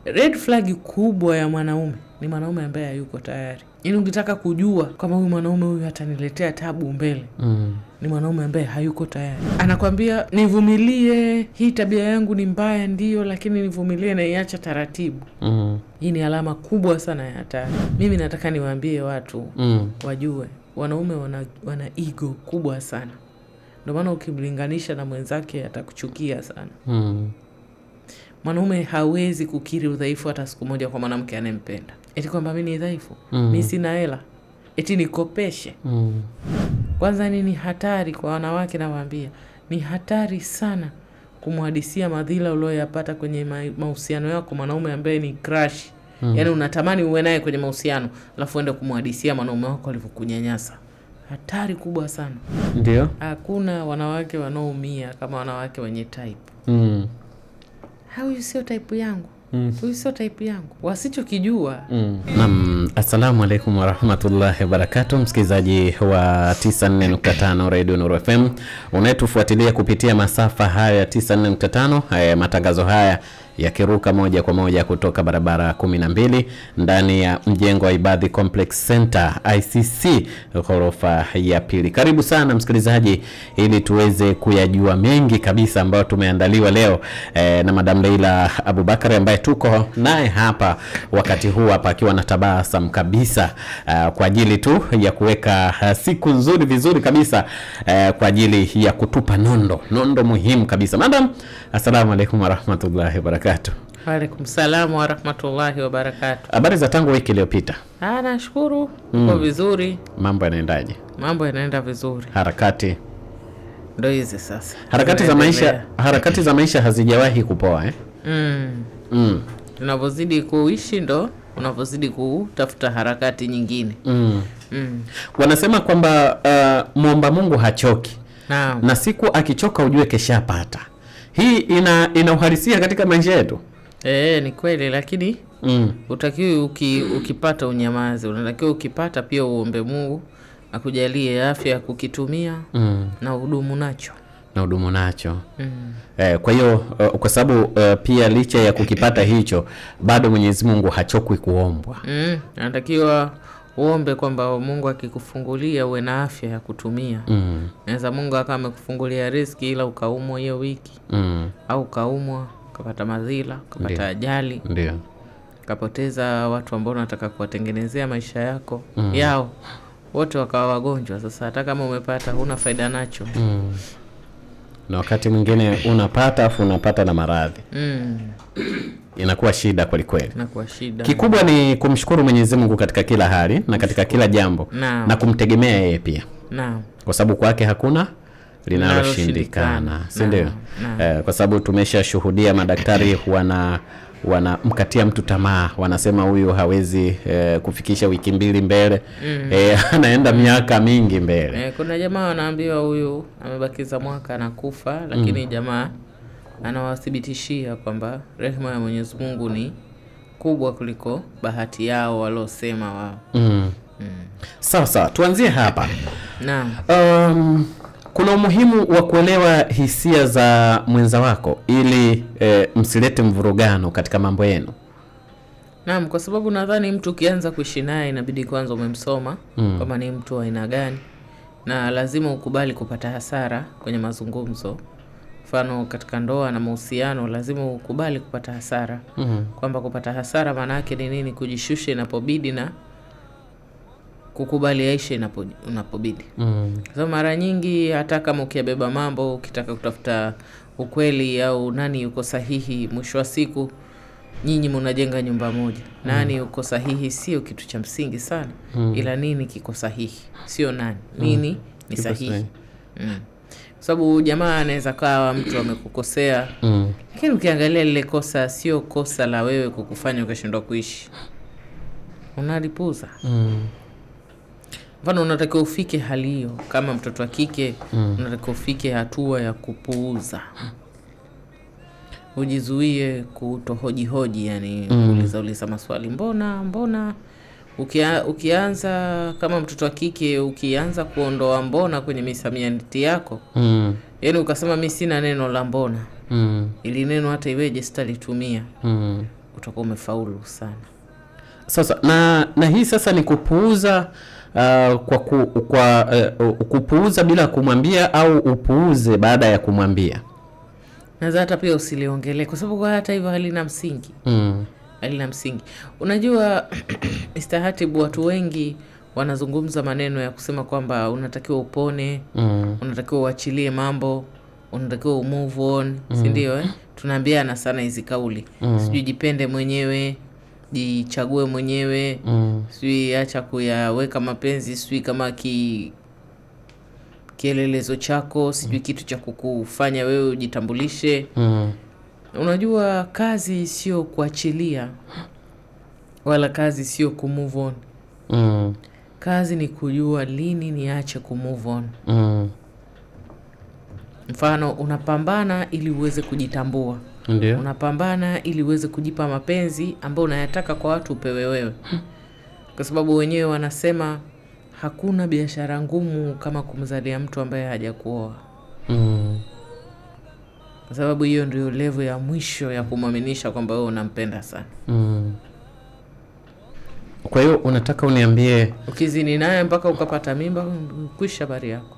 red flag kubwa ya mwanaume ni mwanaume ambaye hayuko tayari. Yaani ukitaka kujua kama huyu mwanaume huyu ataniletea tabu mbele, ni mwanaume ambaye hayuko tayari. Anakuambia nivumilie, hii tabia yangu ni mbaya ndio, lakini nivumilie na iacha taratibu. Hii ni alama kubwa sana ya hatari. Mimi nataka niwaambie watu wajue wanaume wana ego kubwa sana. Ndio maana ukimlinganisha na mwenzake atakuchukia sana. Mwanaume hawezi kukiri udhaifu hata siku moja kwa mwanamke anayempenda. Eti kwamba mimi ni dhaifu, mimi sina hela, eti nikopeshe. Kwanza ni hatari kwa wanawake, nawaambia. Ni hatari sana kumhadisia madhila uliyopata kwenye mahusiano yako mwanaume ambaye ni crush. Yaani unatamani uwe naye kwenye mahusiano, alafu uende kumhadisia mwanaume wako alivyokunyanyasa. Hatari kubwa sana. Ndio. Hakuna wanawake wanaoumia kama wanawake wenye type. Huyu sio type yangu. Huyu sio type yangu. Wasichokijua. Assalamu alaikum wa rahmatullahi wa barakatuh. Msikilizaji wa 94.5 Radio Nuru FM, unayetufuatilia kupitia masafa haya 94.5. Matangazo haya yakiruka moja kwa moja kutoka barabara 12 ndani ya mjengo wa Ibadhi Complex Center ICC ghorofa ya pili. Karibu sana msikilizaji, ili tuweze kuyajua mengi kabisa ambayo tumeandaliwa leo na Madam Leila Abubakar ambaye tuko naye hapa wakati huu hapa akiwa na tabasamu kabisa kwa ajili tu ya kuweka siku nzuri vizuri kabisa kwa ajili ya kutupa nondo muhimu kabisa. Madam, assalamu alaikum wa rahmatullahi wa barakatuh. Wa alaikum salam wa rahmatullahi wa barakatuh. Habari za tangu wiki iliyopita? Nashukuru, uko vizuri. Mambo yanaendaje? Mambo yanaenda vizuri. Harakati ndio hizi sasa. Harakati za maisha hazijawahi kupoa Tunavozidi kuishi ndo unavozidi kutafuta harakati nyingine. Wanasema kwamba muomba Mungu hachoki. Na siku akichoka ujue keshapata. Hii ina uhalisia katika maisha yetu. Ni kweli, lakini utakiwi ukipata unyamaze. Unatakiwa ukipata pia uombe Mungu akujalie afya ya kukitumia na udumu nacho. Kwa hiyo kwa sababu pia licha ya kukipata hicho bado Mwenyezi Mungu hachokwi kuombwa. Anatakiwa uombe kwamba Mungu akikufungulia uwe na afya ya kutumia. Naweza Mungu akawa amekufungulia riziki ila ukaumwa hiyo wiki. Au ukaumwa, ukapata madhila, ukapata ajali. Ndio. Ukapoteza watu ambao unataka kuwatengenezea maisha yako yao. Wote wakawa wagonjwa. Sasa hata kama umepata huna faida nacho. Na wakati mwingine unapata na maradhi. Inakuwa shida kweli kweli. Inakuwa shida. Kikubwa ni kumshukuru Mwenyezi Mungu katika kila hali na katika kila jambo na kumtegemea yeye pia. Kwa sababu kwake hakuna linaloshindikana, si ndio? Kwa sababu tumeshashuhudia madaktari wanamkatia mtu tamaa, wanasema huyu hawezi kufikisha wiki 2 mbele. Anaenda miaka mingi mbele. Kuna jamaa wanaambiwa huyu amebakiza mwaka na kufa, lakini jamaa anawathibitishia kwamba rehema ya Mwenyezi Mungu ni kubwa kuliko bahati yao walosema wao. Sawa, tuanzie hapa. Kuna umuhimu wa kuelewa hisia za mwenza wako ili msilete mvurugano katika mambo yenu. Kwa sababu nadhani mtu ukianza kuishi naye inabidi kwanza umemsoma kama ni mtu wa aina gani, na lazima ukubali kupata hasara kwenye mazungumzo. Mfano katika ndoa na mahusiano lazima ukubali kupata hasara. Kwamba kupata hasara maana yake ni nini? Kujishusha inapobidi na kukubali aisha unapobidi. Kwa mara nyingi hata kama ukibeba mambo ukitaka kutafuta ukweli au nani yuko sahihi, mwisho wa siku nyinyi mnajenga nyumba moja. Nani yuko sahihi sio kitu cha msingi sana. Ila nini kiko sahihi, sio nani. Nini ni sahihi. Sababu jamaa anaweza kawa mtu amekukosea, lakini ukiangalia lile kosa sio kosa la wewe kukufanya ukashindwa kuishi. Unalipuza. Mfano unatakiwa ufike hali hiyo kama mtoto wa kike, unatakiwa ufike hatua ya kupuuza. Ujizuie kutohoji, yani uliza maswali. Mbona ukianza kama mtoto wa kike ukianza kuondoa mbona kwenye misamiati yako, yani ukasema mimi sina neno la mbona. Ili neno hata iweje sitalitumia. utakuwa umefaulu sana. Sasa na hii sasa ni kupuuza kupuuza bila kumwambia au upuuze baada ya kumwambia? Na hata pia usiliongelee kwa sababu hata hivyo halina msingi. Halina msingi. Unajua istahatibu watu wengi wanazungumza maneno ya kusema kwamba unatakiwa upone, unatakiwa uachilie mambo, unatakiwa move on, si ndio Tunaambiana sana hizi kauli. Sijui jipende mwenyewe, jichague mwenyewe, sijui acha kuyaweka mapenzi, sijui kama kielelezo chako, sijui kitu cha kukufanya wewe ujitambulishe. Unajua kazi sio kuachilia wala kazi sio kumove on. Kazi ni kujua lini niache kumove on. Mfano unapambana ili uweze kujitambua. Ndiyo. Unapambana ili uweze kujipa mapenzi ambayo unayataka kwa watu upewe wewe. Kwa sababu wenyewe wanasema hakuna biashara ngumu kama kumzalia mtu ambaye hajakuoa. Kwa sababu hiyo ndio level ya mwisho ya kumwaminisha kwamba wewe unampenda sana. Kwa hiyo unataka uniambie ukizini naye mpaka ukapata mimba, kwisha habari yako.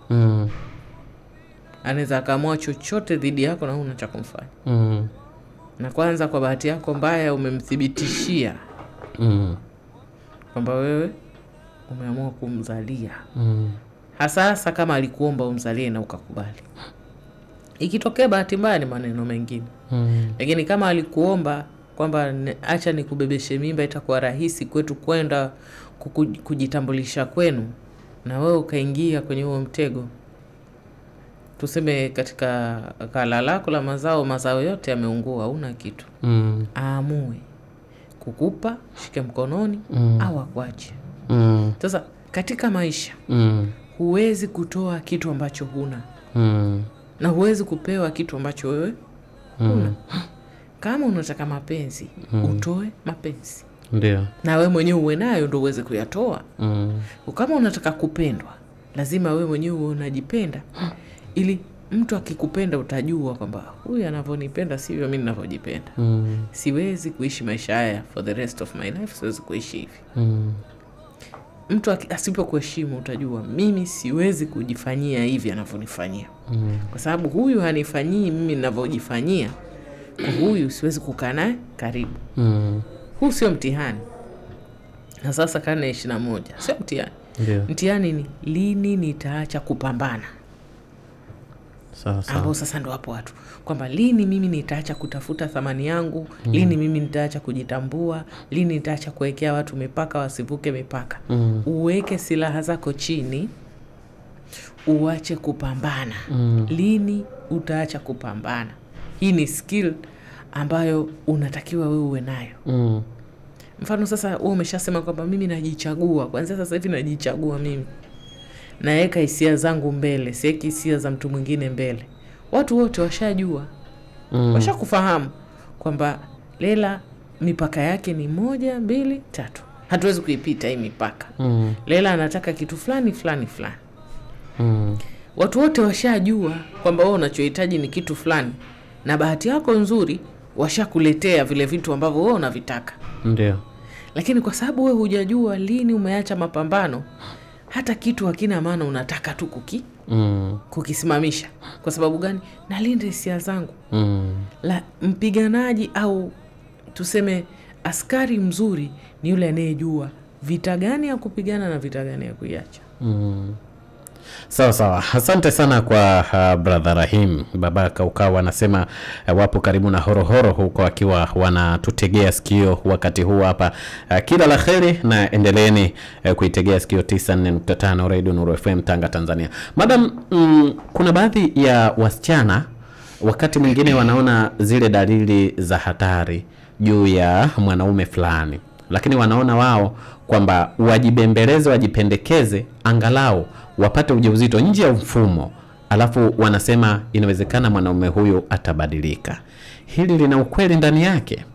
Anaweza akaamua chochote dhidi yako na huna cha kumfanya. Na kwanza kwa bahati yako mbaya umemthibitishia kwamba wewe umeamua kumzalia. Hasa kama alikuomba umzalie na ukakubali. Ikitokea bahati mbaya ni maneno mengine. Lakini kama alikuomba kwamba acha nikubebeshe mimba, itakuwa rahisi kwetu kwenda kujitambulisha kwenu, na wewe ukaingia kwenye huo mtego. Tuseme katika kala lako la mazao yote yameungua, huna kitu. Aamue kukupa, shike mkononi au akuache. Sasa katika maisha huwezi kutoa kitu ambacho huna. Na huwezi kupewa kitu ambacho wewe huna. Kama unataka mapenzi, utoe mapenzi. Ndio. Na wewe mwenyewe uwe nayo ndio uweze kuyatoa. Kama unataka kupendwa, lazima wewe mwenyewe unajipenda. Ili mtu akikupenda utajua kwamba huyu anavyonipenda sivyo mimi ninavyojipenda. Siwezi kuishi maisha haya for the rest of my life, siwezi kuishi hivi. Mtu asipokuheshimu utajua mimi siwezi kujifanyia hivi anavyonifanyia. Kwa sababu huyu hanifanyii mimi ninavyojifanyia. Huyu siwezi kukaa naye karibu. Huu sio mtihani. Na sasa karne 21 sio mtihani. Mtihani ni lini nitaacha kupambana. Ambao sasa ndo hapo watu kwamba lini mimi nitaacha kutafuta thamani yangu, lini mimi nitaacha kujitambua, lini nitaacha kuwekea watu mipaka wasivuke mipaka. Uweke silaha zako chini, uache kupambana. Lini utaacha kupambana? Hii ni skill ambayo unatakiwa wewe uwe nayo. Mfano sasa wewe umeshasema kwamba mimi najichagua, kwanza sasa hivi najichagua mimi. Naeka hisia zangu mbele, siweki hisia za mtu mwingine mbele. Watu wote washajua. Washakufahamu kwamba Lela mipaka yake ni 1, 2, 3. Hatuwezi kuipita hii mipaka. Lela anataka kitu fulani. Watu wote washajua kwamba wewe unachohitaji ni kitu fulani. Na bahati yako nzuri washakuletea vile vitu ambavyo wewe unavitaka. Ndio. Lakini kwa sababu wewe hujajua lini umeacha mapambano, hata kitu hakina maana unataka tu kukisimamisha. Kwa sababu gani? Nalinda hisia zangu. La mpiganaji au tuseme askari mzuri ni yule anayejua vita gani ya kupigana na vita gani ya kuiacha. Sawa. Asante sana kwa brother Rahim. Baba Kaukau anasema wapo karibu na Horohoro huko akiwa wanatutegea sikio wakati huu hapa. Kila la kheri na endeleeni kuitegea sikio 94.5 Radio Nuru FM Tanga, Tanzania. Madam, kuna baadhi ya wasichana wakati mwingine wanaona zile dalili za hatari juu ya mwanaume fulani, lakini wanaona wao kwamba wajibembeleze, wajipendekeze angalau wapate ujauzito nje ya mfumo, alafu wanasema inawezekana mwanaume huyo atabadilika. Hili lina ukweli ndani yake?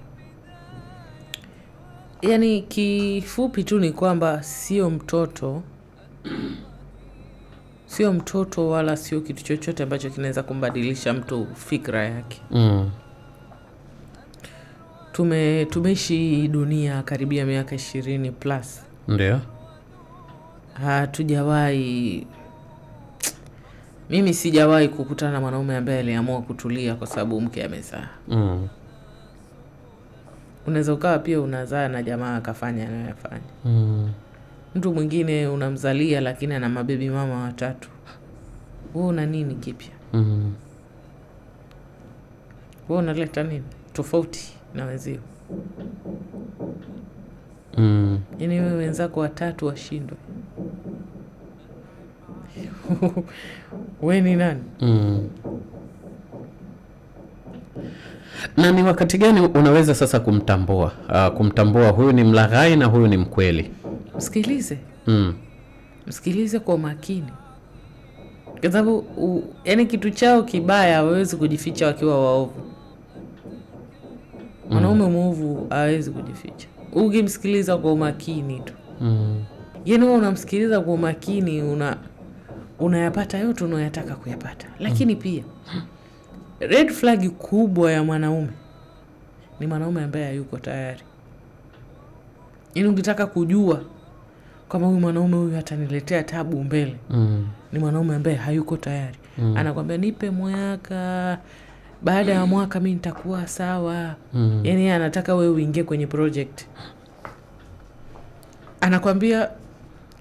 Yaani kifupi tu ni kwamba sio mtoto wala sio kitu chochote ambacho kinaweza kumbadilisha mtu fikra yake. tumeishi dunia karibia miaka 20 plus. Ndio. Hatujawahi, mimi sijawahi kukutana na mwanaume ambaye aliamua kutulia kwa sababu mke amezaa. Unaweza ukawa pia unazaa na jamaa akafanya anayofanya. Mtu mwingine unamzalia lakini ana mabebi mama 3. Wewe una nini kipya? Wewe unaleta nini tofauti na wenzio? Yaani wewe wenzako 3 washindwe. Wewe ni nani? Na ni wakati gani unaweza sasa kumtambua huyu ni mlaghai na huyu ni mkweli? Msikilize. Msikilize kwa makini. Kwa sababu yaani kitu chao kibaya hawezi kujificha wakiwa waovu. Mwanaume mwovu hawezi kujificha. Ukimsikiliza kwa makini tu. Yaani wewe unamsikiliza kwa makini, unayapata yote unayotaka kuyapata. Lakini pia red flag kubwa ya mwanaume ni mwanaume ambaye hayuko tayari. Yaani ukitaka kujua kama huyu mwanaume huyu ataniletea tabu mbele, ni mwanaume ambaye hayuko tayari. Anakuambia nipe mwaka, baada ya mwaka mimi nitakuwa sawa. Yaani anataka wewe uingie kwenye project. Anakuambia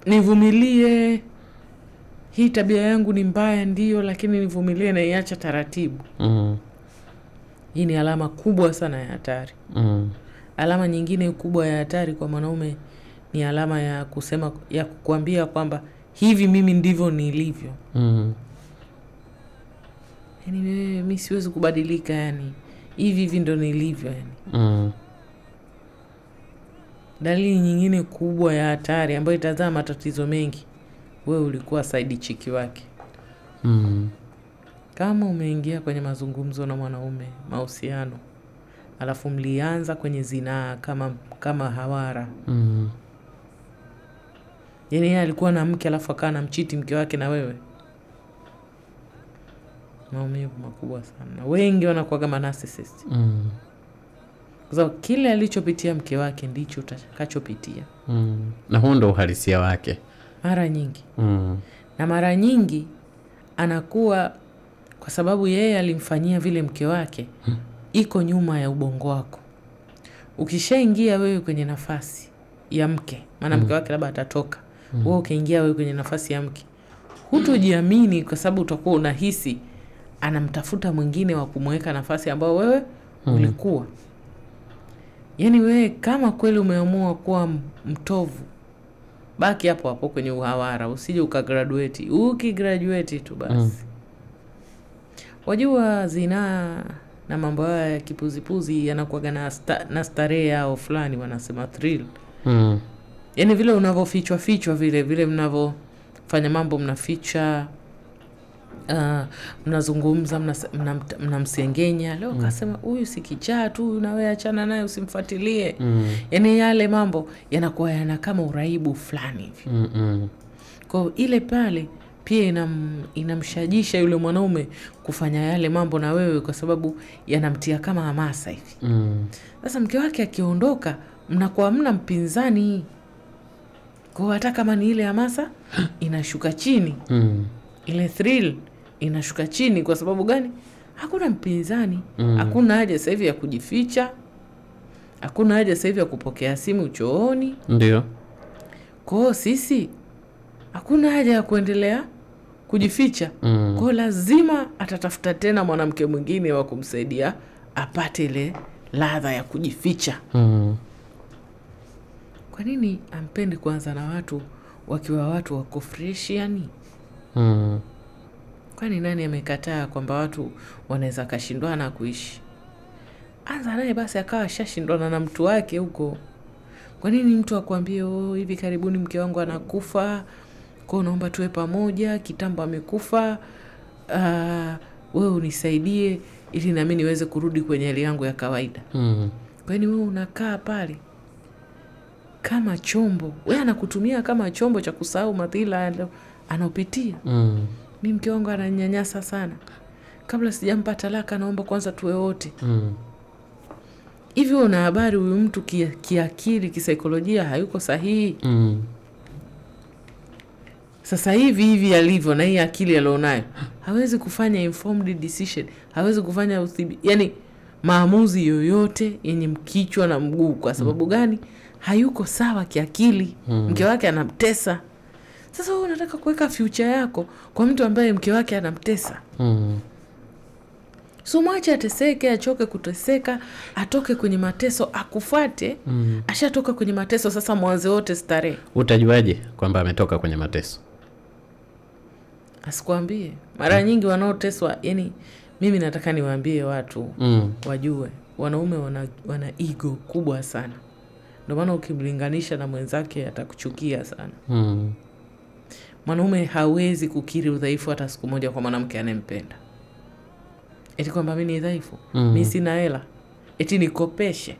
nivumilie, hii tabia yangu ni mbaya ndio, lakini nivumilie na iacha taratibu. Hii ni alama kubwa sana ya hatari. Alama nyingine kubwa ya hatari kwa mwanaume ni alama ya kusema, ya kukuambia kwamba hivi mimi ndivyo nilivyo. Yaani mimi siwezi kubadilika, yani hivi ndo nilivyo yani. Dalili nyingine kubwa ya hatari ambayo itazaa matatizo mengi, wewe ulikuwa side chick wake. Kama umeingia kwenye mazungumzo na mwanaume, mahusiano, alafu mlianza kwenye zinaa kama hawara. Yaani yeye alikuwa na mke alafu akawa anamchiti mke wake na wewe. Maumivu makubwa sana. Wengi wanakuwa kama narcissist. Kwa sababu kile alichopitia mke wake ndicho utakachopitia. Na huo ndo uhalisia wake. Mara nyingi. Na mara nyingi anakuwa kwa sababu yeye alimfanyia vile mke wake, iko nyuma ya ubongo wako. Ukishaingia wewe kwenye nafasi ya mke, maana mke wake labda atatoka, wewe ukaingia wewe kwenye nafasi ya mke, hutojiamini kwa sababu utakuwa unahisi anamtafuta mwingine wa kumweka nafasi ambayo wewe ulikuwa. Yaani wewe kama kweli umeamua kuwa mtovu, baki hapo hapo kwenye uhawara, usije ukagraduate. Ukigraduate tu basi. Wajua zinaa na mambo ya kipuzipuzi yanakuwa na starehe yao fulani, wanasema thrill. Yaani vile unavofichwa vile mnavofanya mambo, mnaficha, mnazungumza, mnamsengenya. Leo kasema huyu si kichaa tu, na wewe achana naye usimfuatilie. Yaani yale mambo yanakuwa yana kama uraibu fulani hivi. Kwa ile pale pia inamshajisha yule mwanaume kufanya yale mambo na wewe, kwa sababu yanamtia kama hamasa hivi. Sasa mke wake akiondoka, mnakuwa mna mpinzani. Kwa hata kama ni ile hamasa inashuka chini. Ile thrill inashuka chini. Kwa sababu gani? Hakuna mpinzani. Hakuna haja sasa hivi ya kujificha. Hakuna haja sasa hivi ya kupokea simu chooni. Ndio. Kwa sisi hakuna haja ya kuendelea kujificha. Kwa lazima atatafuta tena mwanamke mwingine wa kumsaidia apate ile ladha ya kujificha. Kwa nini ampendi kuanza na watu wakiwa watu wako fresh yani? Kwani nani amekataa kwamba watu wanaweza kashindwana kuishi? Anza naye basi akawa shashindwana na mtu wake huko. Kwa nini mtu akwambie hivi karibuni mke wangu anakufa, kwa naomba tuwe pamoja, kitambo amekufa, wewe unisaidie ili na mimi niweze kurudi kwenye hali yangu ya kawaida. Kwa nini wewe unakaa pale kama chombo? Wewe anakutumia kama chombo cha kusahau madhila anaopitia. Mimi mke wangu ananyanyasa sana, kabla sijampa talaka naomba kwanza tuwe wote. hivi una habari huyu mtu kiakili, kisaikolojia hayuko sahihi? Sasa hivi alivyo na hii akili alionayo, hawezi kufanya informed decision, hawezi kufanya yani maamuzi yoyote yenye mkichwa na mguu. Kwa sababu gani? Hayuko sawa kiakili. Mke wake anamtesa. Sasa wewe unataka kuweka future yako kwa mtu ambaye mke wake anamtesa. So mwache ateseke, achoke kuteseka, atoke kwenye mateso, akufuate. Ashatoka kwenye mateso, sasa mwanze wote starehe. Utajuaje kwamba ametoka kwenye mateso? Asikwambie. Mara nyingi wanaoteswa, yani mimi nataka niwaambie watu wajue wanaume wana ego kubwa sana. Ndio maana ukimlinganisha na mwenzake atakuchukia sana. Mwanaume hawezi kukiri udhaifu hata siku moja kwa mwanamke anayempenda. Eti kwamba mimi ni dhaifu, mimi sina hela, eti nikopeshe.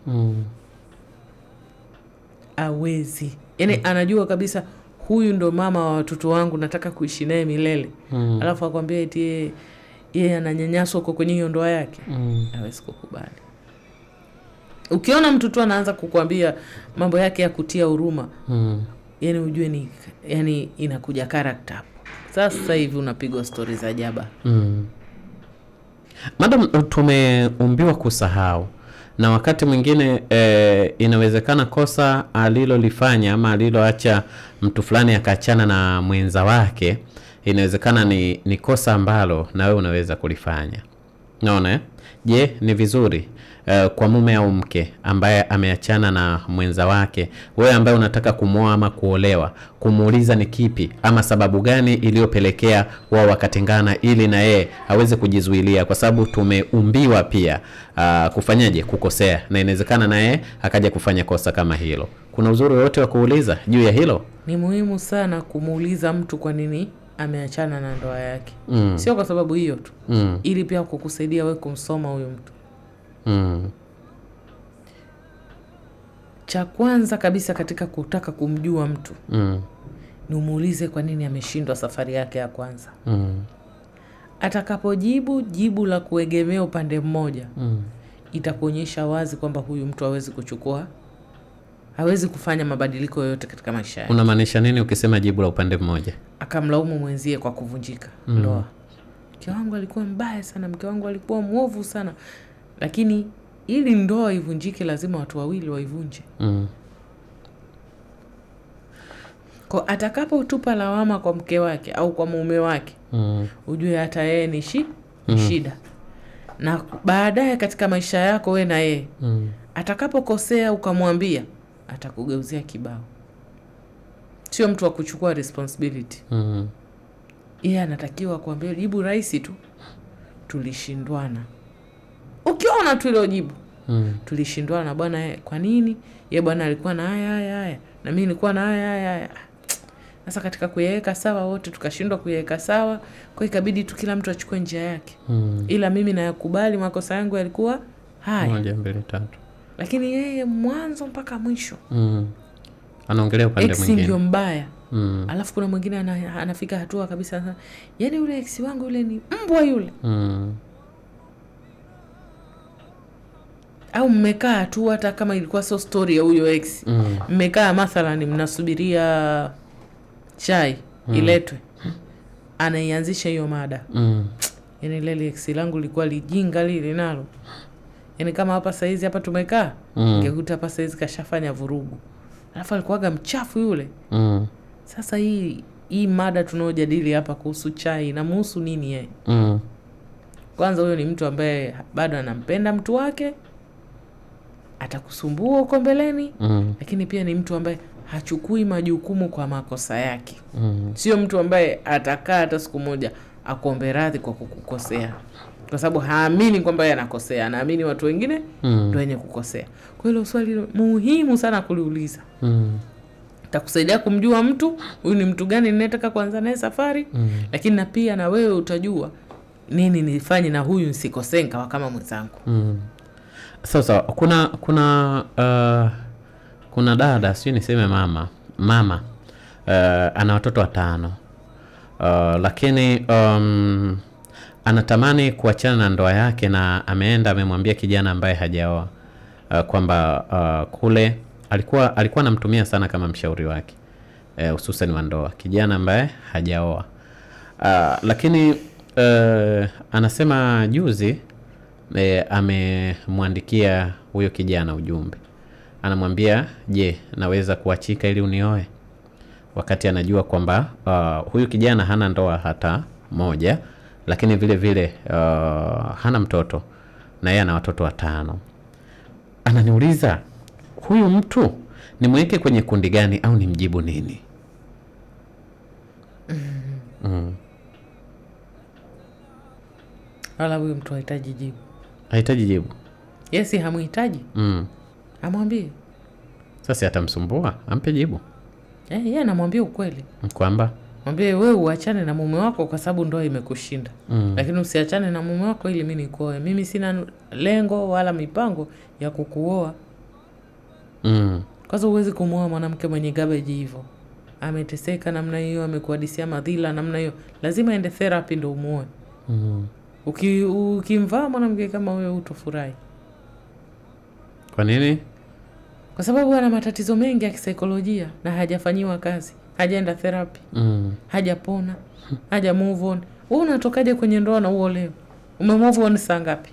Hawezi. Yani anajua kabisa huyu ndo mama wa watoto wangu, nataka kuishi naye milele. Alafu akwambia eti yeye ananyanyaswa huko kwenye hiyo ndoa yake. Hawezi kukubali. Ukiona mtu tu anaanza kukuambia mambo yake ya kutia huruma, yani ujue ni yani inakuja character hapo. Sasa hivi unapigwa stories za jaba. Madam, tumeumbiwa kusahau, na wakati mwingine inawezekana kosa alilolifanya ama aliloacha mtu fulani akaachana na mwenza wake, inawezekana ni kosa ambalo na wewe unaweza kulifanya. Unaona? Je, ni vizuri kwa mume au mke ambaye ameachana na mwenza wake, wewe ambaye unataka kumuoa ama kuolewa, kumuuliza ni kipi ama sababu gani iliyopelekea wao wakatengana, ili na yeye aweze kujizuilia, kwa sababu tumeumbiwa pia kufanyaje, kukosea, na inawezekana na yeye akaja kufanya kosa kama hilo. Kuna uzuri wote wa kuuliza juu ya hilo? Ni muhimu sana kumuuliza mtu kwa nini ameachana na ndoa yake. Sio kwa sababu hiyo tu. Ili pia kukusaidia wewe kumsoma huyo mtu. Cha kwanza kabisa katika kutaka kumjua mtu, ni umuulize kwa nini ameshindwa safari yake ya kwanza. Atakapojibu jibu la kuegemea upande mmoja, itakuonyesha wazi kwamba huyu mtu hawezi kufanya mabadiliko yoyote katika maisha yake. Unamaanisha nini ukisema jibu la upande mmoja? Akamlaumu mwenzie kwa kuvunjika ndoa. Mke wangu alikuwa mbaya sana, mke wangu alikuwa mwovu sana. Lakini ili ndoa ivunjike lazima watu wawili waivunje. Kwa atakapotupa lawama kwa mke wake au kwa mume wake, ujue hata yeye ni shida. Na baadaye katika maisha yako wewe na yeye, atakapokosea ukamwambia, atakugeuzia kibao. Sio mtu wa kuchukua responsibility. Yeye anatakiwa kuambia jibu rahisi tu, tulishindwana. Ukiona tu hilo jibu, tulishindwana bwana, kwa nini? Yeye bwana alikuwa na haya na mimi nilikuwa na haya. Sasa katika kuyaweka sawa wote tukashindwa kuyaweka sawa, kwa ikabidi tu kila mtu achukue njia yake. Ila mimi nayakubali makosa yangu yalikuwa haya 1 2 3. Lakini yeye mwanzo mpaka mwisho anaongelea upande mwingine. Ndio mbaya. Alafu kuna mwingine anafika hatua kabisa, yani yule ex wangu yule ni mbwa yule. Au mmekaa tu hata kama ilikuwa so story ya huyo ex. Mmekaa mathalan mnasubiria chai iletwe. Anaianzisha hiyo mada. Yani lile ex langu lilikuwa lijinga lile nalo. Yani kama hapa saizi hapa tumekaa, ngekuta hapa saizi kashafanya vurugu. Alafu alikuwaga mchafu yule. Sasa hii mada tunaojadili hapa kuhusu chai inamhusu nini yeye? Kwanza huyo ni mtu ambaye bado anampenda mtu wake, atakusumbua huko mbeleni. Lakini pia ni mtu ambaye hachukui majukumu kwa makosa yake. Sio mtu ambaye atakaa hata siku moja akuombe radhi kwa kukukosea, kwa sababu haamini kwamba yeye anakosea, anaamini watu wengine ndio wenye kukosea. Kwa hiyo swali muhimu sana kuliuliza. Takusaidia kumjua mtu, huyu ni mtu gani ninataka kuanza naye safari. Lakini na pia na wewe utajua nini nifanye na huyu nisikosee kama mwenzangu. Sasa kuna dada, sio niseme mama ana watoto 5. Lakini anatamani kuachana na ndoa yake, na amemwambia kijana ambaye hajaoa, kwamba kule alikuwa anamtumia sana kama mshauri wake, hususan wa ndoa, kijana ambaye hajaoa. Lakini anasema juzi amemwandikia huyo kijana ujumbe. Anamwambia, "Je, naweza kuachika ili unioe?" Wakati anajua kwamba huyu kijana hana ndoa hata moja, lakini vile vile hana mtoto na yeye ana watoto 5. Ananiuliza, huyu mtu nimweke kwenye kundi gani au nimjibu nini? Wala huyu mtu hahitaji jibu. Hahitaji jibu. Yesi hamuhitaji. Amwambie. Sasa atamsumbua, ampe jibu. Yeye anamwambia ukweli. Kwamba mwambie wewe uachane na mume wako kwa sababu ndoa imekushinda. Lakini usiachane na mume wako ili mimi nikuoe. Mimi sina lengo wala mipango ya kukuoa. Kwanza huwezi kumuoa mwanamke mwenye garbage hivyo. Ameteseka namna hiyo, amekuhadisia madhila namna hiyo. Lazima ende therapy ndio umuoe. Ukimvaa mwanamke kama wewe utofurahi. Kwa nini? Kwa sababu ana matatizo mengi ya kisaikolojia na hajafanyiwa kazi, hajaenda therapy, hajapona, haja move on. Wewe unatokaje kwenye ndoa na uolewe? Umemove on saa ngapi?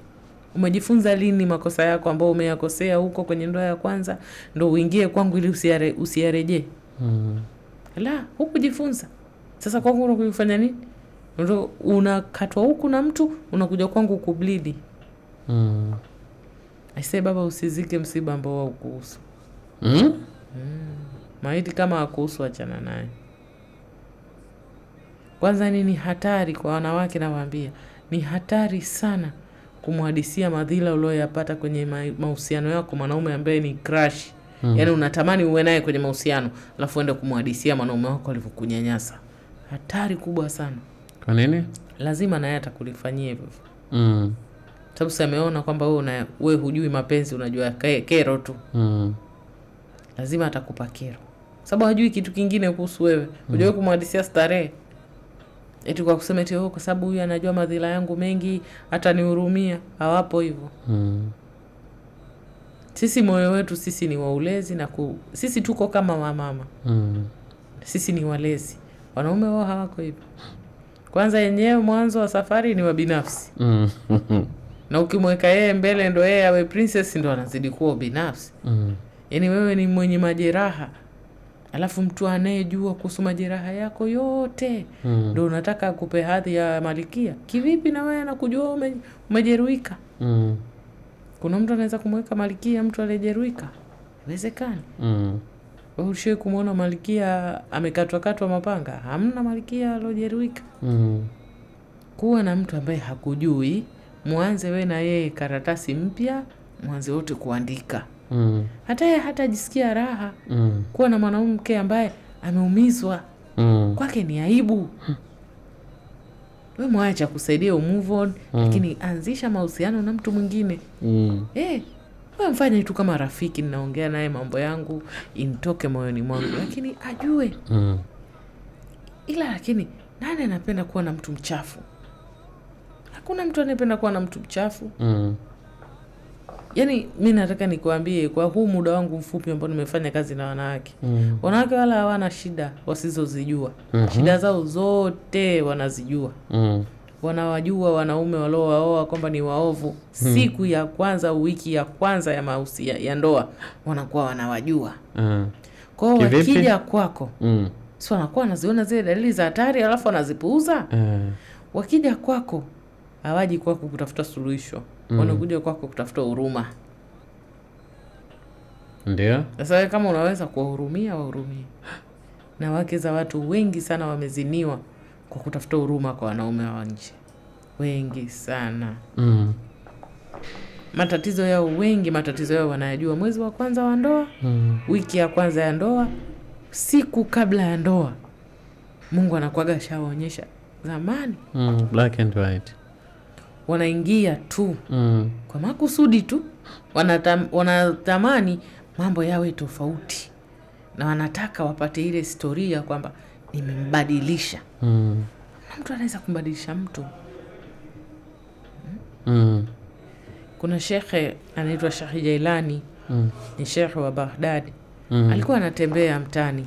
Umejifunza lini makosa yako ambayo umeyakosea huko kwenye ndoa ya kwanza ndio uingie kwangu ili usiyarejee? La, hukujifunza. Sasa kwangu unakufanya nini? Ndio unakatwa huku na mtu, unakuja kwangu kubleed. Aisee baba, usizike msiba ambao haukuhusu. Maiti kama hakuhusu achana naye. Kwanza ni hatari kwa wanawake, nawaambia. Ni hatari sana kumhadisia madhila ulioyapata kwenye mahusiano yako mwanaume ambaye ni crush. Yaani unatamani uwe naye kwenye mahusiano, alafu uende kumhadisia mwanaume wako alivyokunyanyasa. Hatari kubwa sana. Kwa nini? Lazima naye atakulifanyia hivyo. Sababu ameona kwamba wewe hujui mapenzi, unajua kero tu. Lazima atakupa kero. Sababu hajui kitu kingine kuhusu wewe. Unajua kumhadisia starehe. Eti kwa kusema eti kwa sababu huyu anajua madhila yangu mengi, hata nihurumia. Hawapo hivyo. Sisi moyo wetu sisi ni waulezi na sisi tuko kama wamama. Sisi ni walezi. Wanaume wao hawako hivyo. Kwanza yenyewe mwanzo wa safari ni wa binafsi. Na ukimweka yeye mbele ndo yeye awe princess ndo anazidi kuwa binafsi. Yaani wewe ni mwenye majeraha. Alafu mtu anayejua kuhusu majeraha yako yote ndo unataka akupe hadhi ya malikia. Kivipi na wewe anakujua umejeruhika? Kuna mtu anaweza kumweka malikia mtu aliyejeruhika? Haiwezekani. Wewe ushawahi kumuona malikia amekatwa mapanga? Hamna malikia aliyejeruhika. Kuwa na mtu ambaye hakujui, mwanze wewe na yeye karatasi mpya, mwanze wote kuandika. Hata yeye hatajisikia raha. Kuwa na mwanamke ambaye ameumizwa. Kwake ni aibu. Wewe mwacha kusaidia move on, lakini anzisha mahusiano na mtu mwingine. Wewe mfanye tu kama rafiki, ninaongea naye mambo yangu, initoke moyoni mwangu, lakini ajue. Lakini nani anapenda kuwa na mtu mchafu? Hakuna mtu anayependa kuwa na mtu mchafu. Yaani mimi nataka nikuambie kwa huu muda wangu mfupi ambao nimefanya kazi na wanawake. Wanawake wala hawana shida wasizozijua. Shida zao zote wanazijua. Wanawajua wanaume waliowaoa kwamba ni waovu. Siku ya kwanza, wiki ya kwanza ya ndoa wanakuwa wanawajua. Kwa hiyo wakija kwako, sio wanakuwa wanaziona zile dalili za hatari alafu wanazipuuza. Wakija kwako, hawaji kwako kutafuta suluhisho. Wanakuja kwako kutafuta huruma. Ndio. Sasa kama unaweza kuwahurumia, wahurumie. Na wake za watu wengi sana wameziniwa kwa kutafuta huruma kwa wanaume wa nje. Wengi sana. Matatizo yao wanayajua mwezi wa kwanza wa ndoa, wiki ya kwanza ya ndoa, siku kabla ya ndoa. Mungu anakuaga shawaonyesha zamani. Black and white. Wanaingia tu. Kwa makusudi tu. Wanatamani mambo yawe tofauti. Na wanataka wapate ile historia kwamba nimembadilisha. Mtu anaweza kumbadilisha mtu. kuna shekhe anaitwa Sheikh Jailani, ni shekhe wa Baghdad. Alikuwa anatembea mtaani.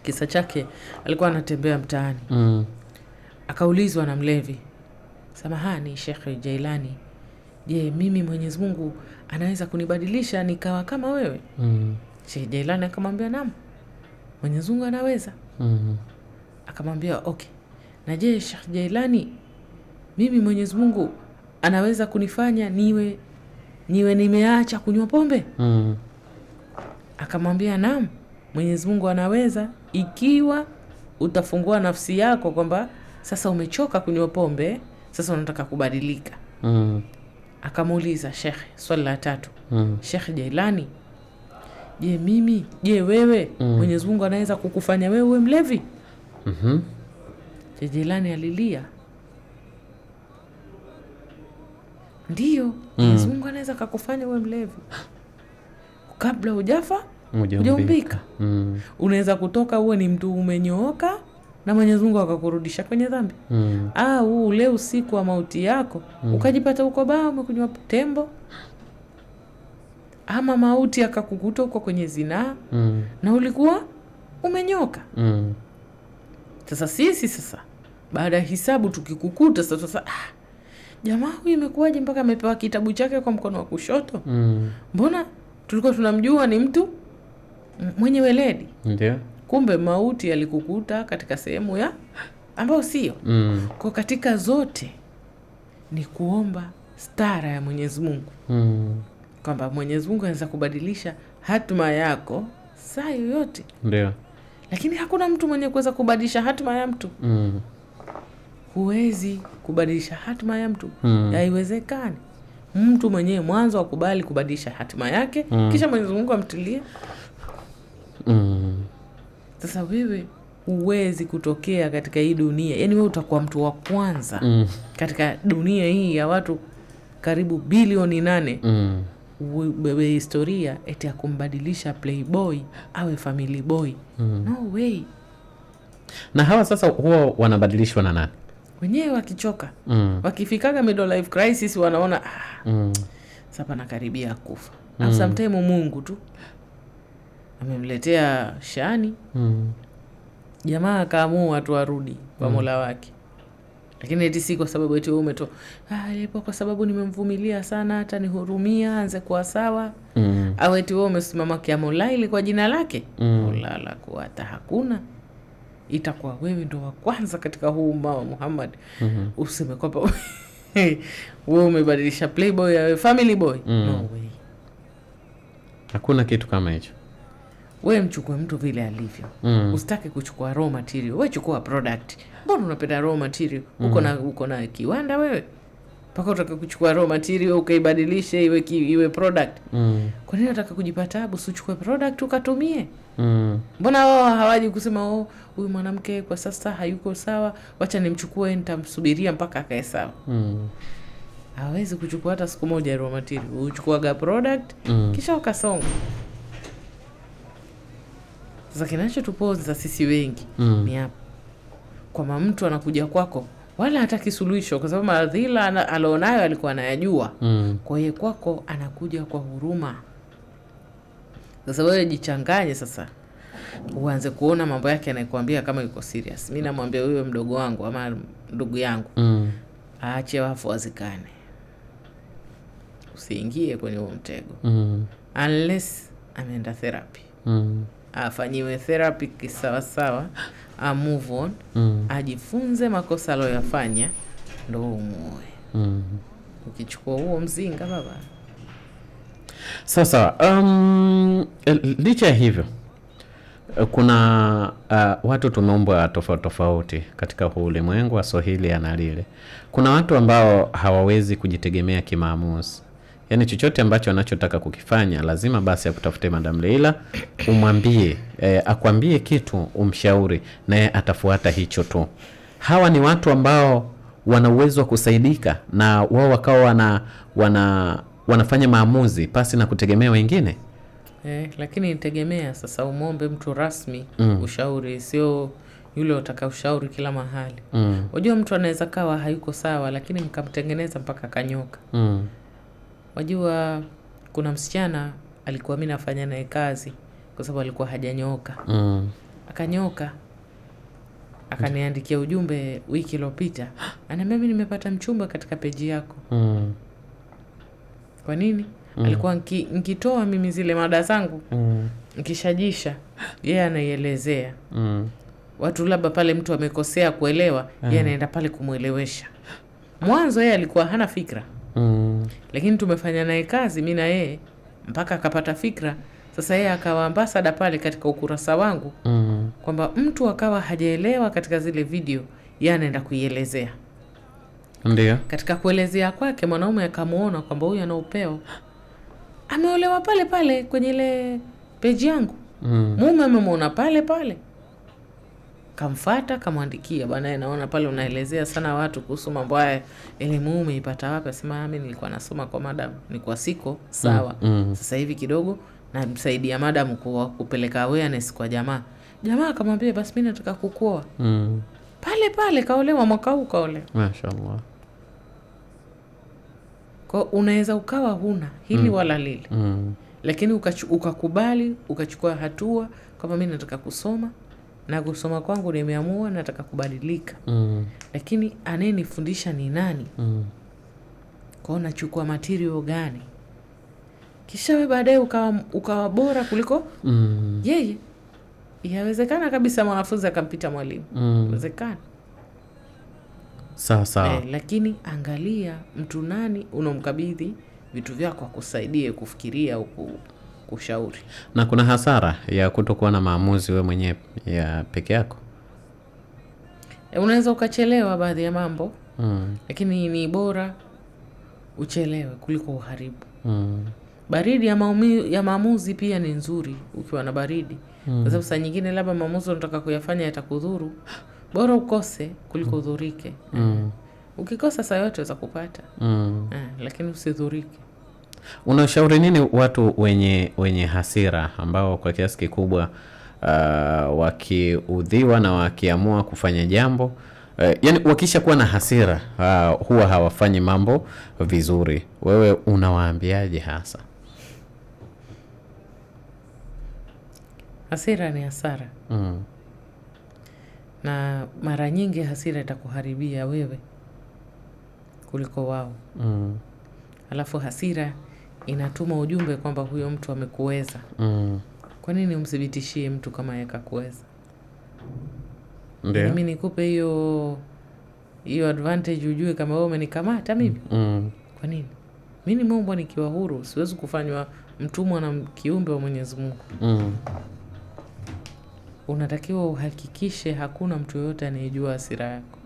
Kisa chake, alikuwa anatembea mtaani. Akaulizwa na mlevi, samahani Sheikh Jailani, je, mimi Mwenyezi Mungu anaweza kunibadilisha nikawa kama wewe? Sheikh Jailani akamwambia naam, Mwenyezi Mungu anaweza. Akamwambia okay, na je Sheikh Jailani, mimi Mwenyezi Mungu anaweza kunifanya niwe nimeacha kunywa pombe? Akamwambia naam, Mwenyezi Mungu anaweza, ikiwa utafungua nafsi yako kwamba sasa umechoka kunywa pombe, sasa unataka kubadilika. Akamuuliza Sheikh swali la 3, Sheikh Jailani, je wewe Mwenyezi Mungu anaweza kukufanya wewe uwe mlevi? Sheikh Jailani alilia, ndio, Mwenyezi Mungu anaweza kukufanya uwe mlevi. Kabla hujafa hujaumbika. Unaweza kutoka uwe ni mtu umenyooka na Mwenyezi Mungu akakurudisha kwenye dhambi. Au ule usiku wa mauti yako ukajipata uko baa umekunywa tembo. Ama mauti akakukuta uko kwenye zinaa na ulikuwa umenyoka. Sasa sisi baada ya hisabu tukikukuta sasa jamaa huyu imekuwaje mpaka amepewa kitabu chake kwa mkono wa kushoto? Mbona tulikuwa tunamjua ni mtu mwenye weledi. Ndio. Kumbe mauti alikukuta katika sehemu ya ambao sio. Kwa katika zote ni kuomba stara ya Mwenyezi Mungu. Kwamba Mwenyezi Mungu anaweza kubadilisha hatima yako saa yoyote. Ndio. Lakini hakuna mtu mwenye kuweza kubadilisha hatima ya mtu. Huwezi kubadilisha hatima ya mtu. Haiwezekani. Mtu mwenyewe mwanzo akubali kubadilisha hatima yake, kisha Mwenyezi Mungu amtilie. Sasa wewe huwezi kutokea katika hii dunia. Yaani wewe utakuwa mtu wa kwanza katika dunia hii ya watu karibu bilioni 8. Bebe historia eti ya kumbadilisha playboy awe family boy. No way. Na hawa sasa huwa wanabadilishwa na nani? Wenyewe wakichoka. Wakifikaga middle life crisis wanaona sasa nakaribia kufa. Na sometimes Mungu tu amemletea shani. Jamaa akaamua tu arudi kwa Mola wake. Lakini eti si kwa sababu eti wewe umetoa ipo kwa sababu nimemvumilia sana hata nihurumia anze kuwa sawa. Au eti wewe umesimama kiamolaili kwa jina lake. Ulala kuata hakuna. Itakuwa wewe ndo wa kwanza katika huu umma wa Muhammad. Useme kwamba wewe umebadilisha playboy ya family boy. No way. Hakuna kitu kama hicho. Wewe mchukue mtu vile alivyo. Usitake kuchukua raw material. Wewe chukua product. Mbona unapenda raw material? Uko na kiwanda wewe? Paka utaka kuchukua raw material ukaibadilishe iwe product. Kwa nini unataka kujipa taabu? Usichukue product ukatumie. Mbona wao hawaji kusema huyu mwanamke kwa sasa hayuko sawa, wacha nimchukue nitamsubiria mpaka akae sawa. Hawezi kuchukua hata siku moja raw material. Uchukua product kisha ukasonga. Sasa kinachotupoza sisi wengi ni hapa. Kwa mtu anakuja kwako wala hataki suluhisho kwa sababu madhila alionayo alikuwa anayajua. Kwa hiyo kwako anakuja kwa huruma. Sasa wewe jichanganye sasa. Uanze kuona mambo yake anakuambia kama yuko serious. Mimi namwambia wewe mdogo wangu ama ndugu yangu. Aache wafu wazikane. Usiingie kwenye huo mtego. Unless ameenda therapy. Afanyiwe therapy kisawa sawa, move on, ajifunze makosa aliyofanya ndio umuoe. Ukichukua huo mzinga baba. Sasa licha hivyo kuna watu tumeumbwa tofauti katika huu ulimwengu wa Swahili analile. Kuna watu ambao hawawezi kujitegemea kimaamuzi. Yaani chochote ambacho anachotaka kukifanya lazima basi akutafute Madam Leila, umwambie, akwambie kitu, umshauri naye atafuata hicho tu. Hawa ni watu ambao wana uwezo wa kusaidika na wao wakawa wanafanya maamuzi pasi na kutegemea wengine. Lakini nitegemea sasa umombe mtu rasmi ushauri, sio yule utaka ushauri kila mahali. Wajua mtu anaweza kawa hayuko sawa lakini mkamtengeneza mpaka kanyoka. Wajua kuna msichana alikuwa mimi nafanya naye kazi kwa sababu alikuwa hajanyoka. Akanyoka. Akaniandikia ujumbe wiki iliyopita. Ananiambia mimi nimepata mchumba katika peji yako. Kwa nini? Alikuwa nikitoa mimi zile mada zangu. Nikishajisha yeye anaielezea. Watu labda pale mtu amekosea kuelewa, yeye anaenda pale kumuelewesha. Mwanzo yeye alikuwa hana fikra. Lakini tumefanya naye kazi mimi na yeye mpaka akapata fikra. Sasa yeye akawa ambassador pale katika ukurasa wangu. Kwamba mtu akawa hajaelewa katika zile video, yeye anaenda kuielezea. Ndio. Katika kuelezea kwake mwanaume akamuona kwamba huyu ana upeo. Ameolewa pale pale kwenye ile page yangu. Mume amemuona pale pale. Kamfuata kamwandikia, bwana yeye naona pale unaelezea sana watu kuhusu mambo haya, ile mume ipata wapi? Sema mimi nilikuwa nasoma kwa madam, nilikuwa siko sawa. Sasa hivi kidogo na msaidia madam kupeleka awareness kwa jamaa. Jamaa akamwambia basi mimi nataka kukuoa. Pale pale kaolewa mwaka huu kaolewa. Mashaallah. Kwa unaweza ukawa huna hili wala lile. Lakini ukakubali, ukachukua hatua kama mimi nataka kusoma na kusoma kwangu nimeamua nataka kubadilika. Lakini anayenifundisha ni nani? Kwa unachukua material gani? Kisha wewe baadaye ukawa bora kuliko yeye. Yawezekana kabisa mwanafunzi akampita mwalimu. Inawezekana. Sawa. Lakini angalia mtu nani unomkabidhi vitu vyako akusaidie kufikiria au kushauri. Na kuna hasara ya kutokuwa na maamuzi wewe mwenyewe ya peke yako. Unaweza ukachelewa baadhi ya mambo. Lakini ni bora uchelewe kuliko uharibu. Baridi ya maamuzi pia ni nzuri ukiwa na baridi. Kwa sababu saa nyingine labda maamuzi unataka kuyafanya yatakudhuru. Bora ukose kuliko udhurike. Ukikosa saa yote uweza kupata. Lakini usidhurike. Unashauri nini watu wenye hasira ambao kwa kiasi kikubwa wakiudhiwa na wakiamua kufanya jambo, yani wakisha kuwa na hasira huwa hawafanyi mambo vizuri? Wewe unawaambiaje hasa? Hasira ni hasara. Na mara nyingi hasira itakuharibia wewe kuliko wao. Alafu hasira inatuma ujumbe kwamba huyo mtu amekuweza. Kwa nini umthibitishie mtu kama yeye kakuweza? Ndio. Mimi nikupe hiyo advantage ujue kama wewe umenikamata mimi. Kwa nini? Mimi nimeumbwa nikiwa huru, siwezi kufanywa mtumwa na kiumbe wa Mwenyezi Mungu. Unatakiwa uhakikishe hakuna mtu yote anayejua hasira yako.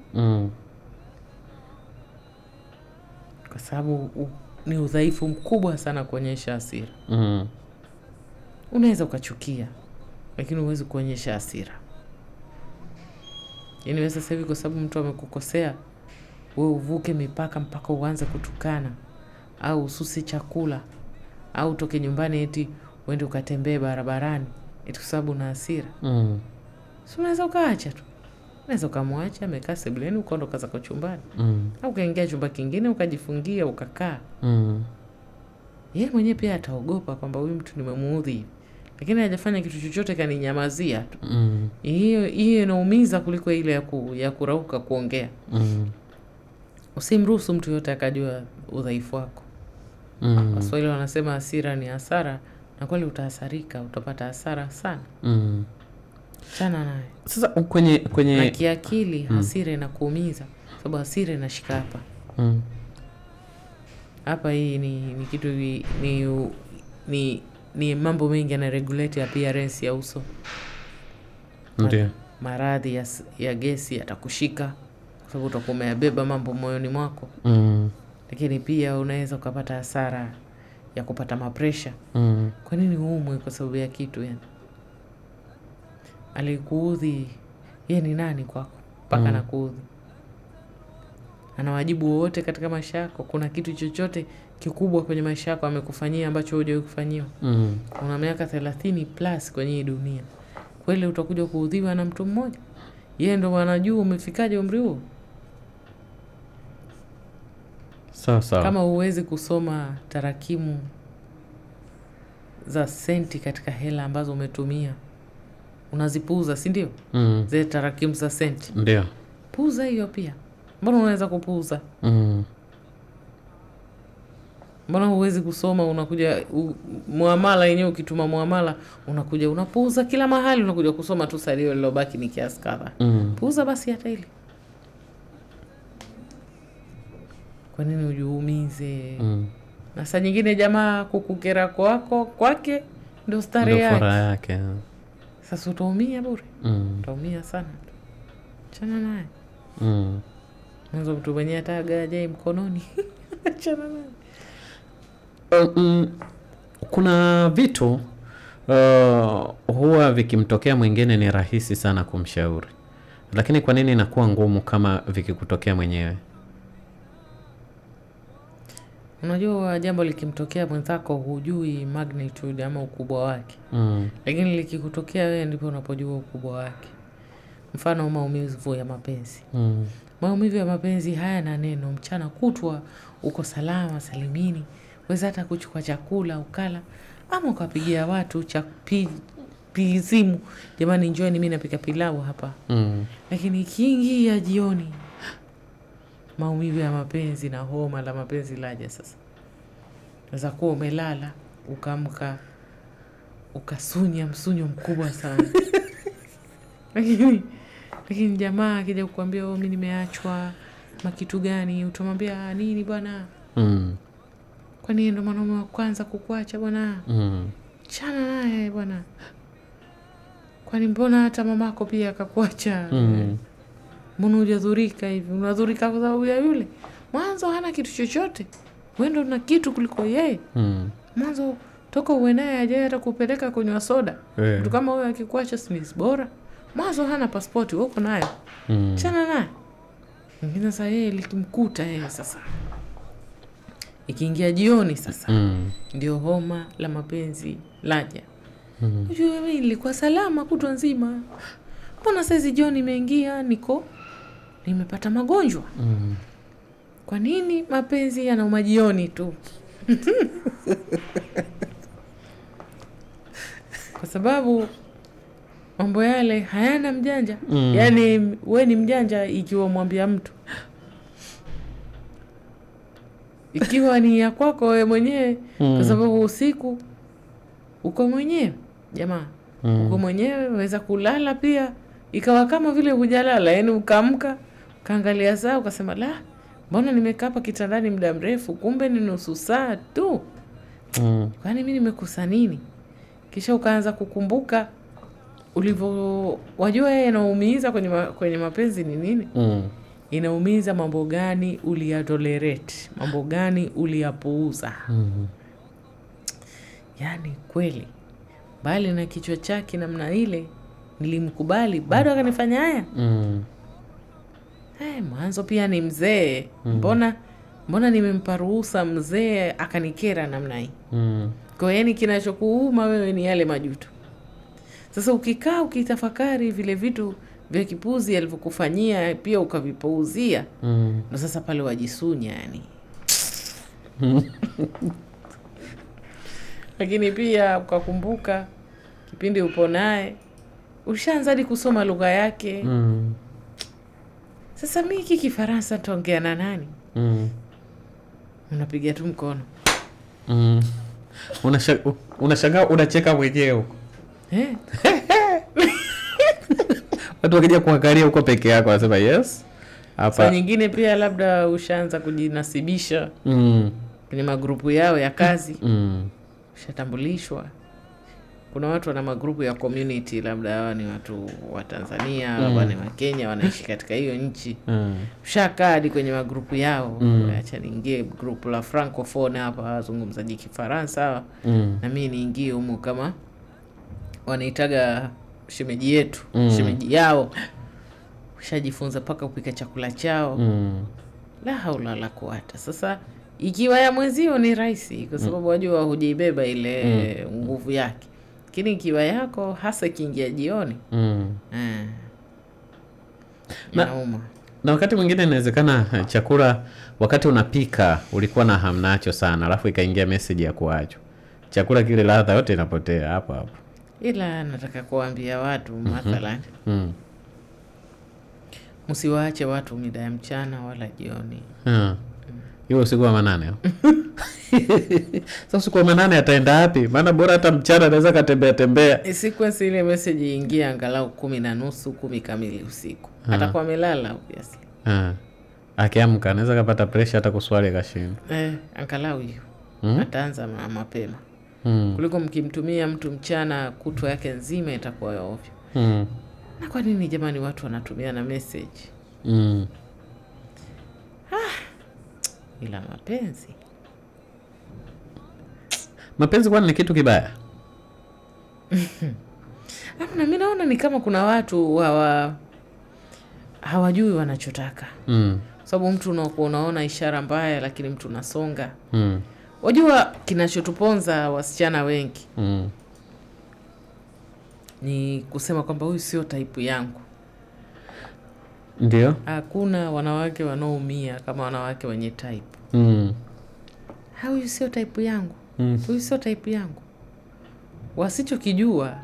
Kwa sababu ni udhaifu mkubwa sana kuonyesha hasira. Unaweza ukachukia lakini huwezi kuonyesha hasira. Yaani wewe sasa hivi kwa sababu mtu amekukosea, wewe uvuke mipaka mpaka uanze kutukana au ususi chakula au toke nyumbani eti uende ukatembee barabarani eti kwa sababu una hasira. Si unaweza ukaacha tu. Unaweza ukamwacha amekaa sebuleni ukaondoka zako chumbani. Au ukaingia chumba kingine ukajifungia ukakaa. Yeye mwenyewe pia ataogopa kwamba huyu mtu nimemuudhi. Lakini hajafanya kitu chochote kaninyamazia tu. Hiyo inaumiza kuliko ile ya kurauka kuongea. Usimruhusu mtu yote akajua udhaifu wako. Waswahili wanasema hasira ni hasara, na kweli utahasarika, utapata hasara sana. Chana naye. Sasa kwenye na kiakili hasira inakuumiza sababu hasira inashika hapa. Hapa hii ni kitu ni mambo mengi yana regulate appearance ya uso. Ndio. Maradhi ya gesi yatakushika kwa sababu utakuwa umebeba mambo moyoni mwako. Lakini pia unaweza ukapata hasara ya kupata mapresha. Kwa nini uumwe kwa sababu ya kitu yani? Alikuudhi yeye ni nani kwako mpaka anakuudhi? Ana wajibu wote katika maisha yako? Kuna kitu chochote kikubwa kwenye maisha yako amekufanyia ambacho hujawahi kufanyiwa? Una miaka 30 plus kwenye hii dunia. Kweli utakuja kuudhiwa na mtu mmoja? Yeye ndo anajua umefikaje umri huo. Sawa. Kama huwezi kusoma tarakimu za senti katika hela ambazo umetumia, unazipuuza, si ndio? Zile tarakimu za senti. Ndio. Puuza hiyo pia. Mbona unaweza kupuuza? Mbona huwezi kusoma, unakuja muamala yenyewe, ukituma muamala unakuja unapuuza kila mahali, unakuja kusoma tu salio lilobaki ni kiasi kadhaa. Puuza basi hata ile. Kwa nini ujiumize? Na saa nyingine jamaa kukukera kwake ndio starehe yake. Sasa utaumia bure. Utaumia sana. Chana naye. Mwanzo mtu mwenye atagaje mkononi. Chana naye. Kuna vitu huwa vikimtokea mwingine ni rahisi sana kumshauri. Lakini kwa nini inakuwa ngumu kama vikikutokea mwenyewe? Unajua jambo likimtokea mwenzako hujui magnitude ama ukubwa wake. Lakini likikutokea wewe ndipo unapojua ukubwa wake. Mfano maumivu ya mapenzi. Maumivu ya mapenzi haya na neno, mchana kutwa uko salama salimini, weza hata kuchukua chakula ukala, ama ukapigia watu simu, jamani njooni mimi napika pilau hapa. Lakini kiingia jioni, maumivu ya mapenzi na homa la mapenzi laja sasa. Unaweza kuwa umelala, ukaamka ukasunya msunyo mkubwa sana. Lakini jamaa akija kukuambia mimi nimeachwa, makitu gani, utamwambia nini bwana? Kwani ndo mwanaume wa kwanza kukuacha bwana? Chana naye bwana. Kwani mbona hata mamako pia akakuacha? Mbona hujadhurika hivi? Unadhurika kwa sababu ya yule? Mwanzo hana kitu chochote. Wewe ndo una kitu kuliko yeye. Mwanzo toka uwe naye hajaye hata kupeleka kunywa soda. Mtu kama wewe akikuacha si bora. Mwanzo hana pasipoti, wewe uko nayo. Chana naye. Ngine sasa yeye likimkuta yeye sasa. Ikiingia jioni sasa. Ndio homa la mapenzi laja. Unajua mimi nilikuwa salama kutwa nzima. Mbona sasa jioni imeingia nimepata magonjwa? Kwa nini mapenzi yanauma jioni tu? Kwa sababu mambo yale hayana mjanja. Yaani wewe ni mjanja ikiwa mwambia mtu. Ikiwa ni ya kwako wewe mwenyewe, kwa sababu usiku uko mwenyewe, jamaa. Uko mwenyewe, waweza kulala pia ikawa kama vile hujalala, yaani ukaamka, kaangalia saa ukasema la, mbona nimekaa hapa kitandani muda mrefu, kumbe ni nusu saa tu. Kwani mimi nimekosa nini? Kisha ukaanza kukumbuka wajua yeye anaumiza kwenye mapenzi ni nini? Inaumiza mambo gani uliyatolerate, mambo gani uliyapuuza. Yaani kweli bali na kichwa chake namna ile nilimkubali, bado akanifanya haya. Mwanzo pia ni mzee. Mbona nimempa ruhusa mzee akanikera namna hii? Kwa hiyo kinachokuuma wewe ni yale majuto. Sasa ukikaa ukitafakari vile vitu vya kipuzi alivyokufanyia pia ukavipuuzia, na sasa pale wajisunya yani. Lakini pia ukakumbuka kipindi upo naye ushaanza hadi kusoma lugha yake. Sasa mimi Kifaransa taongea na nani? Unapiga tu mkono. Unashangaa unacheka mwenyewe huko. Watu wakija kuangalia huko peke yako wanasema yes. Hapa saa nyingine pia labda ushaanza kujinasibisha kwenye magrupu yao ya kazi. Ushatambulishwa. Kuna watu wana magrupu ya community, labda hawa ni watu wa Tanzania, labda ni wa Kenya, wanaishi katika hiyo nchi. Ushakaa hadi kwenye magrupu yao. Acha niingie grupu la francophone hapa, wazungumzaji Kifaransa, na mimi niingie humo kama wanaitaga shemeji yetu, shemeji yao. Ushajifunza paka kupika chakula chao. La haula la quwata. Sasa ikiwa ya mwenzio ni rahisi kwa sababu wajua hujaibeba ile nguvu yake. Lakini ikiwa yako hasa kiingia jioni, Na wakati mwingine inawezekana chakula wakati unapika ulikuwa na hamu nacho sana, alafu ikaingia message ya kuacho. Chakula kile ladha yote inapotea hapo hapo. Ila nataka kuambia watu mathalan. Msiwaache watu mida ya mchana wala jioni. Hiyo usiku wa manane. Sasa usiku wa manane ataenda wapi? Maana bora hata mchana anaweza katembea. Sequence ile message ingia angalau 10:30, 10 kamili usiku. Atakuwa amelala obviously. Akiamka anaweza kupata pressure hata kuswali kashinda. Angalau hiyo. Ataanza mapema. Kuliko mkimtumia mtu mchana kutwa yake nzima itakuwa ovyo. Na kwa nini jamani watu wanatumia na message? Ila mapenzi kwani ni kitu kibaya? Mimi naona ni kama kuna watu hawajui wanachotaka. Sababu mtu unaona ishara mbaya lakini mtu unasonga. Wajua kinachotuponza wasichana wengi ni kusema kwamba huyu sio type yangu. Ndio. Hakuna wanawake wanaoumia kama wanawake wenye type. Huyu sio type yangu. Huyu sio type yangu. Wasichokijua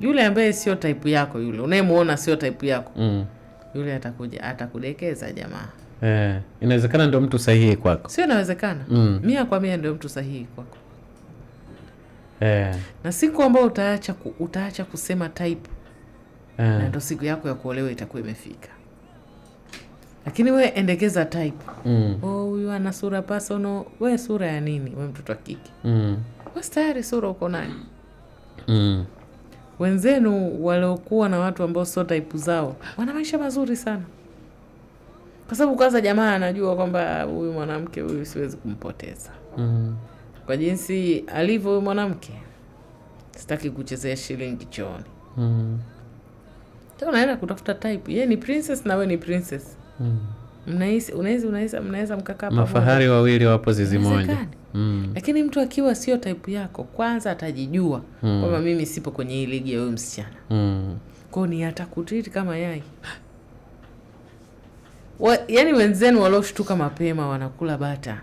yule ambaye sio type yako, yule unayemuona sio type yako, yule atakuja atakudekeza jamaa. Inawezekana ndio mtu sahihi kwako. Sio inawezekana. 100% ndio mtu sahihi kwako. Na siku ambayo utaacha kusema type, na ndio siku yako ya kuolewa itakuwa imefika. Lakini we endekeza type. Huyu ana sura personal, we sura ya nini? We mtoto wa kike. Wewe tayari sura uko nayo. Wenzenu waliokuwa na watu ambao sio type zao wana maisha mazuri sana. Kwa sababu kwanza jamaa anajua kwamba huyu mwanamke huyu siwezi kumpoteza. Kwa jinsi alivyo huyu mwanamke sitaki kuchezea shilingi chooni. Unaenda kutafuta type. Yeye ni princess na wewe ni princess. Unaweza mkakaa pamoja. Mafahari wawili wapo zizi moja. Lakini mtu akiwa sio type yako, kwanza atajijua kwamba mimi sipo kwenye hii ligi ya huyu msichana. Kwa ni atakutreat kama yai. Yaani wenzenu walioshtuka mapema wanakula bata.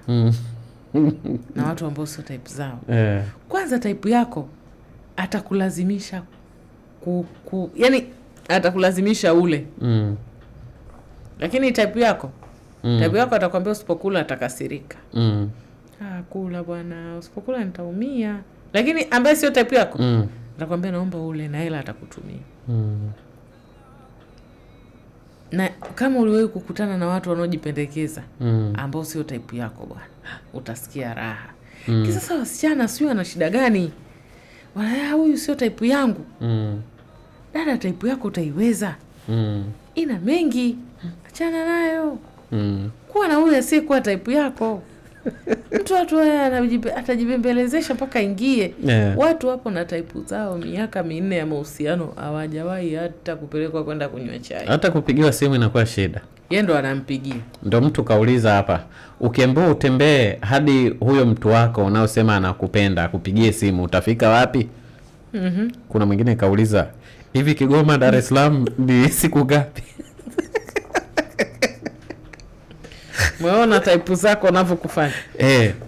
Na watu ambao sio type zao. Kwanza type yako atakulazimisha yaani atakulazimisha ule. Lakini type yako atakwambia usipokula atakasirika. Kula bwana, usipokula nitaumia. Lakini ambaye sio type yako atakwambia naomba ule na hela atakutumia. Na kama uliwahi kukutana na watu wanaojipendekeza ambao sio type yako bwana, utasikia raha. Sasa wasichana sio ana shida gani? Wala huyu sio type yangu. Dada type yako utaiweza. Ina mengi. Achana nayo. Kuwa na huyu asiyekuwa type yako. Mtu atajibembelezesha mpaka ingie. Watu hapo na type zao miaka 4 ya mahusiano hawajawahi hata kupelekwa kwenda kunywa chai. Hata kupigiwa simu inakuwa shida. Yeye ndo anampigia. Ndio mtu kauliza hapa, ukiambiwa utembee hadi huyo mtu wako unaosema anakupenda akupigie simu, utafika wapi? Kuna mwingine kauliza, hivi Kigoma Dar es Salaam ni siku ngapi? Umeona type zako wanavyokufanya?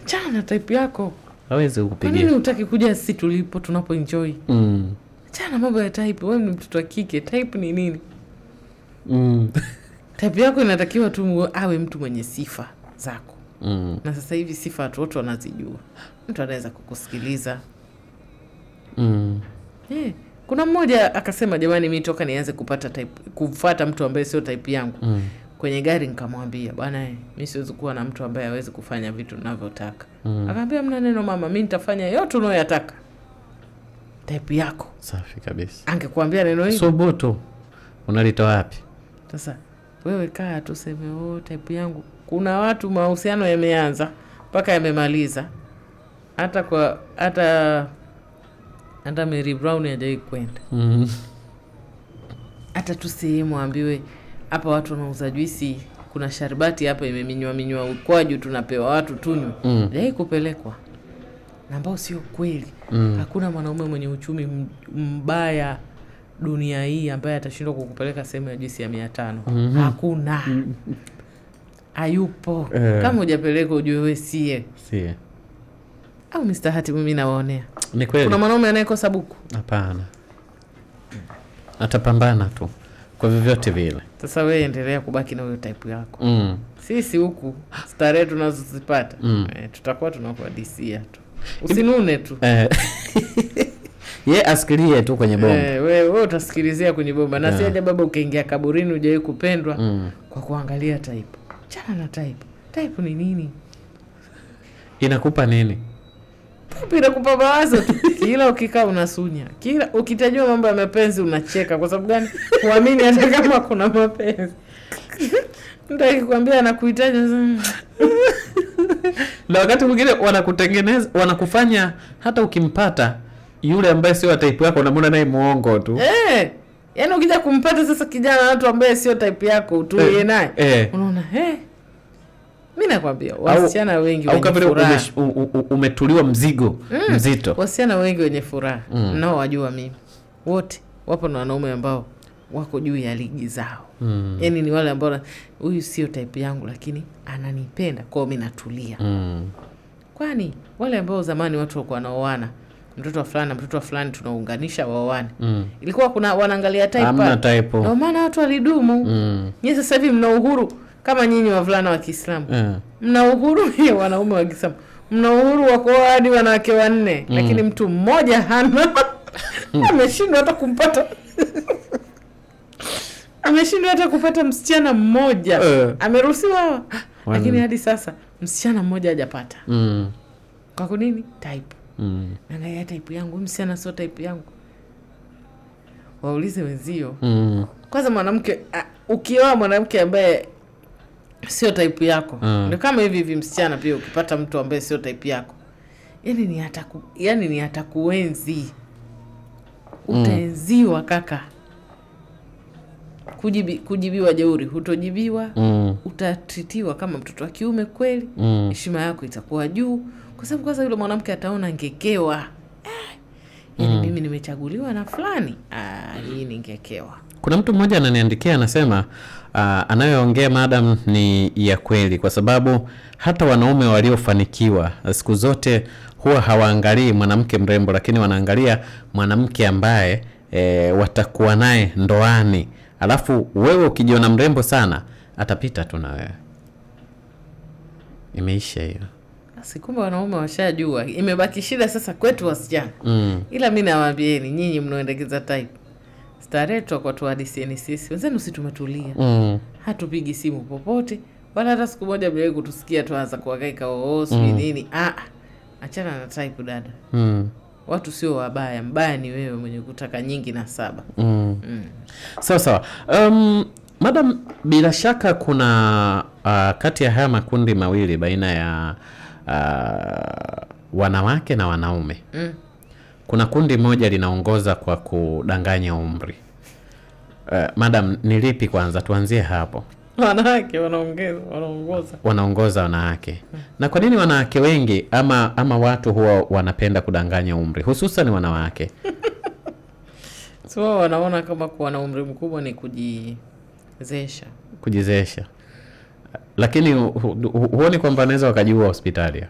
Chana type yako. Hawezi kukupigia. Kwa nini hutaki kuja sisi tulipo tunapo enjoy? Chana mambo ya type. Wewe ni mtoto wa kike, type ni nini? Type yako inatakiwa tu awe mtu mwenye sifa zako. Na sasa hivi sifa watu wanazijua. Mtu anaweza kukusikiliza. Kuna mmoja akasema jamani mimi toka nianze kupata type, kufuata mtu ambaye sio type yangu. Kwenye gari nikamwambia bwana mimi siwezi kuwa na mtu ambaye hawezi kufanya vitu ninavyotaka. Akamwambia mna neno mama, mimi nitafanya yote unayotaka. Type yako. Safi kabisa. Angekuambia neno hili. Soboto. Unalitoa wapi? Sasa wewe kaa tuseme type yangu. Kuna watu mahusiano yameanza mpaka yamemaliza. Hata Mary Brown hajai kwenda. Hata tu sehemu ambiwe hapa watu wanauza juisi, kuna sharbati hapa imeminywa ukwaju tunapewa watu tunywe. Hajai kupelekwa. Na ambao sio kweli. Hakuna mwanaume mwenye uchumi mbaya dunia hii ambaye atashindwa kukupeleka sehemu ya juisi ya 500. Hakuna. Hayupo. Kama hujapeleka ujue wewe sie. Au Mr. Hati mimi nawaonea. Ni kweli. Kuna mwanaume anayekosa buku? Hapana. Atapambana tu kwa vyovyote vile. Sasa wewe endelea kubaki na huyo type yako. Sisi huku starehe tunazozipata tutakuwa tunakuhadisia tu. Usinune tu. Ye asikilie tu kwenye bomba. Wewe utasikilizia kwenye bomba. Na si aje baba ukaingia kaburini hujawahi kupendwa kwa kuangalia type. Chana na type. Type ni nini? Inakupa nini? Type inakupa mawazo tu. Kila ukikaa unasunya. Kila ukitajua mambo ya mapenzi unacheka. Kwa sababu gani? Huamini hata kama kuna mapenzi. Mtu akikwambia anakuhitaji na wakati mwingine wanakutengeneza, wanakufanya hata ukimpata yule ambaye sio type yako unamwona naye muongo tu. Yaani ukija kumpata sasa kijana watu ambaye sio type yako utulie naye. Unaona mimi nakwambia wasichana wengi wenye furaha. Umetuliwa mzigo mzito. Wasichana wengi wenye furaha nao wajua mimi. Wote wapo na wanaume ambao wako juu ya ligi zao. Yaani ni wale ambao huyu sio type yangu lakini ananipenda kwa mimi natulia. Kwani wale ambao zamani watu walikuwa wanaoana mtoto wa fulani na mtoto wa fulani tunaunganisha waoane. Ilikuwa kuna wanaangalia type. Hamna type. Ndio maana watu walidumu. Nyinyi sasa hivi mna uhuru kama nyinyi wavulana wa Kiislamu. Mna uhuru ya wanaume wa Kiislamu. Mna uhuru wa kuoa hadi wanawake 4 lakini mtu mmoja hana. Ameshindwa hata kumpata. Ameshindwa hata kupata msichana mmoja. Ameruhusiwa lakini hadi sasa msichana mmoja hajapata. Kwa nini? Type. Na ya type yangu, msichana sio type yangu. Waulize wenzio. Kwanza mwanamke ukioa mwanamke ambaye sio type yako. Ndio kama hivi msichana pia ukipata mtu ambaye sio type yako. Yaani ni atakuenzi. Utaenziwa kaka. Kujibiwa jeuri, hutojibiwa. Utatritiwa kama mtoto wa kiume kweli. Heshima yako itakuwa juu. Kwa sababu kwanza yule mwanamke ataona ngekewa. Yaani mimi nimechaguliwa na fulani. Hii ni ngekewa. Kuna mtu mmoja ananiandikia anasema anayoongea madam ni ya kweli kwa sababu hata wanaume waliofanikiwa siku zote huwa hawaangalii mwanamke mrembo lakini wanaangalia mwanamke ambaye watakuwa naye ndoani. Alafu wewe ukijiona mrembo sana atapita tu na wewe. Imeisha hiyo. Sikumbe wanaume washajua. Imebaki shida sasa kwetu wasichana. Ila mimi nawaambieni nyinyi mnaoendekeza type. Starehe kwa tuhadisieni sisi. Wenzenu si tumetulia. Hatupigi simu popote. Wala hata siku moja bila kutusikia tuanza kuhangaika nini. Achana na type dada. Watu sio wabaya. Mbaya ni wewe mwenye kutaka nyingi na 7. Sawa. Madam, bila shaka kuna kati ya haya makundi mawili baina ya wanawake na wanaume. Kuna kundi moja linaongoza kwa kudanganya umri. Madam, ni lipi kwanza tuanzie hapo? Wanawake wanaongoza wanawake. Na kwa nini wanawake wengi ama watu huwa wanapenda kudanganya umri? Hususan wanawake. So wanaona kama kuwa na umri mkubwa ni kujizesha. Lakini huoni kwamba wanaweza wakajiua hospitali?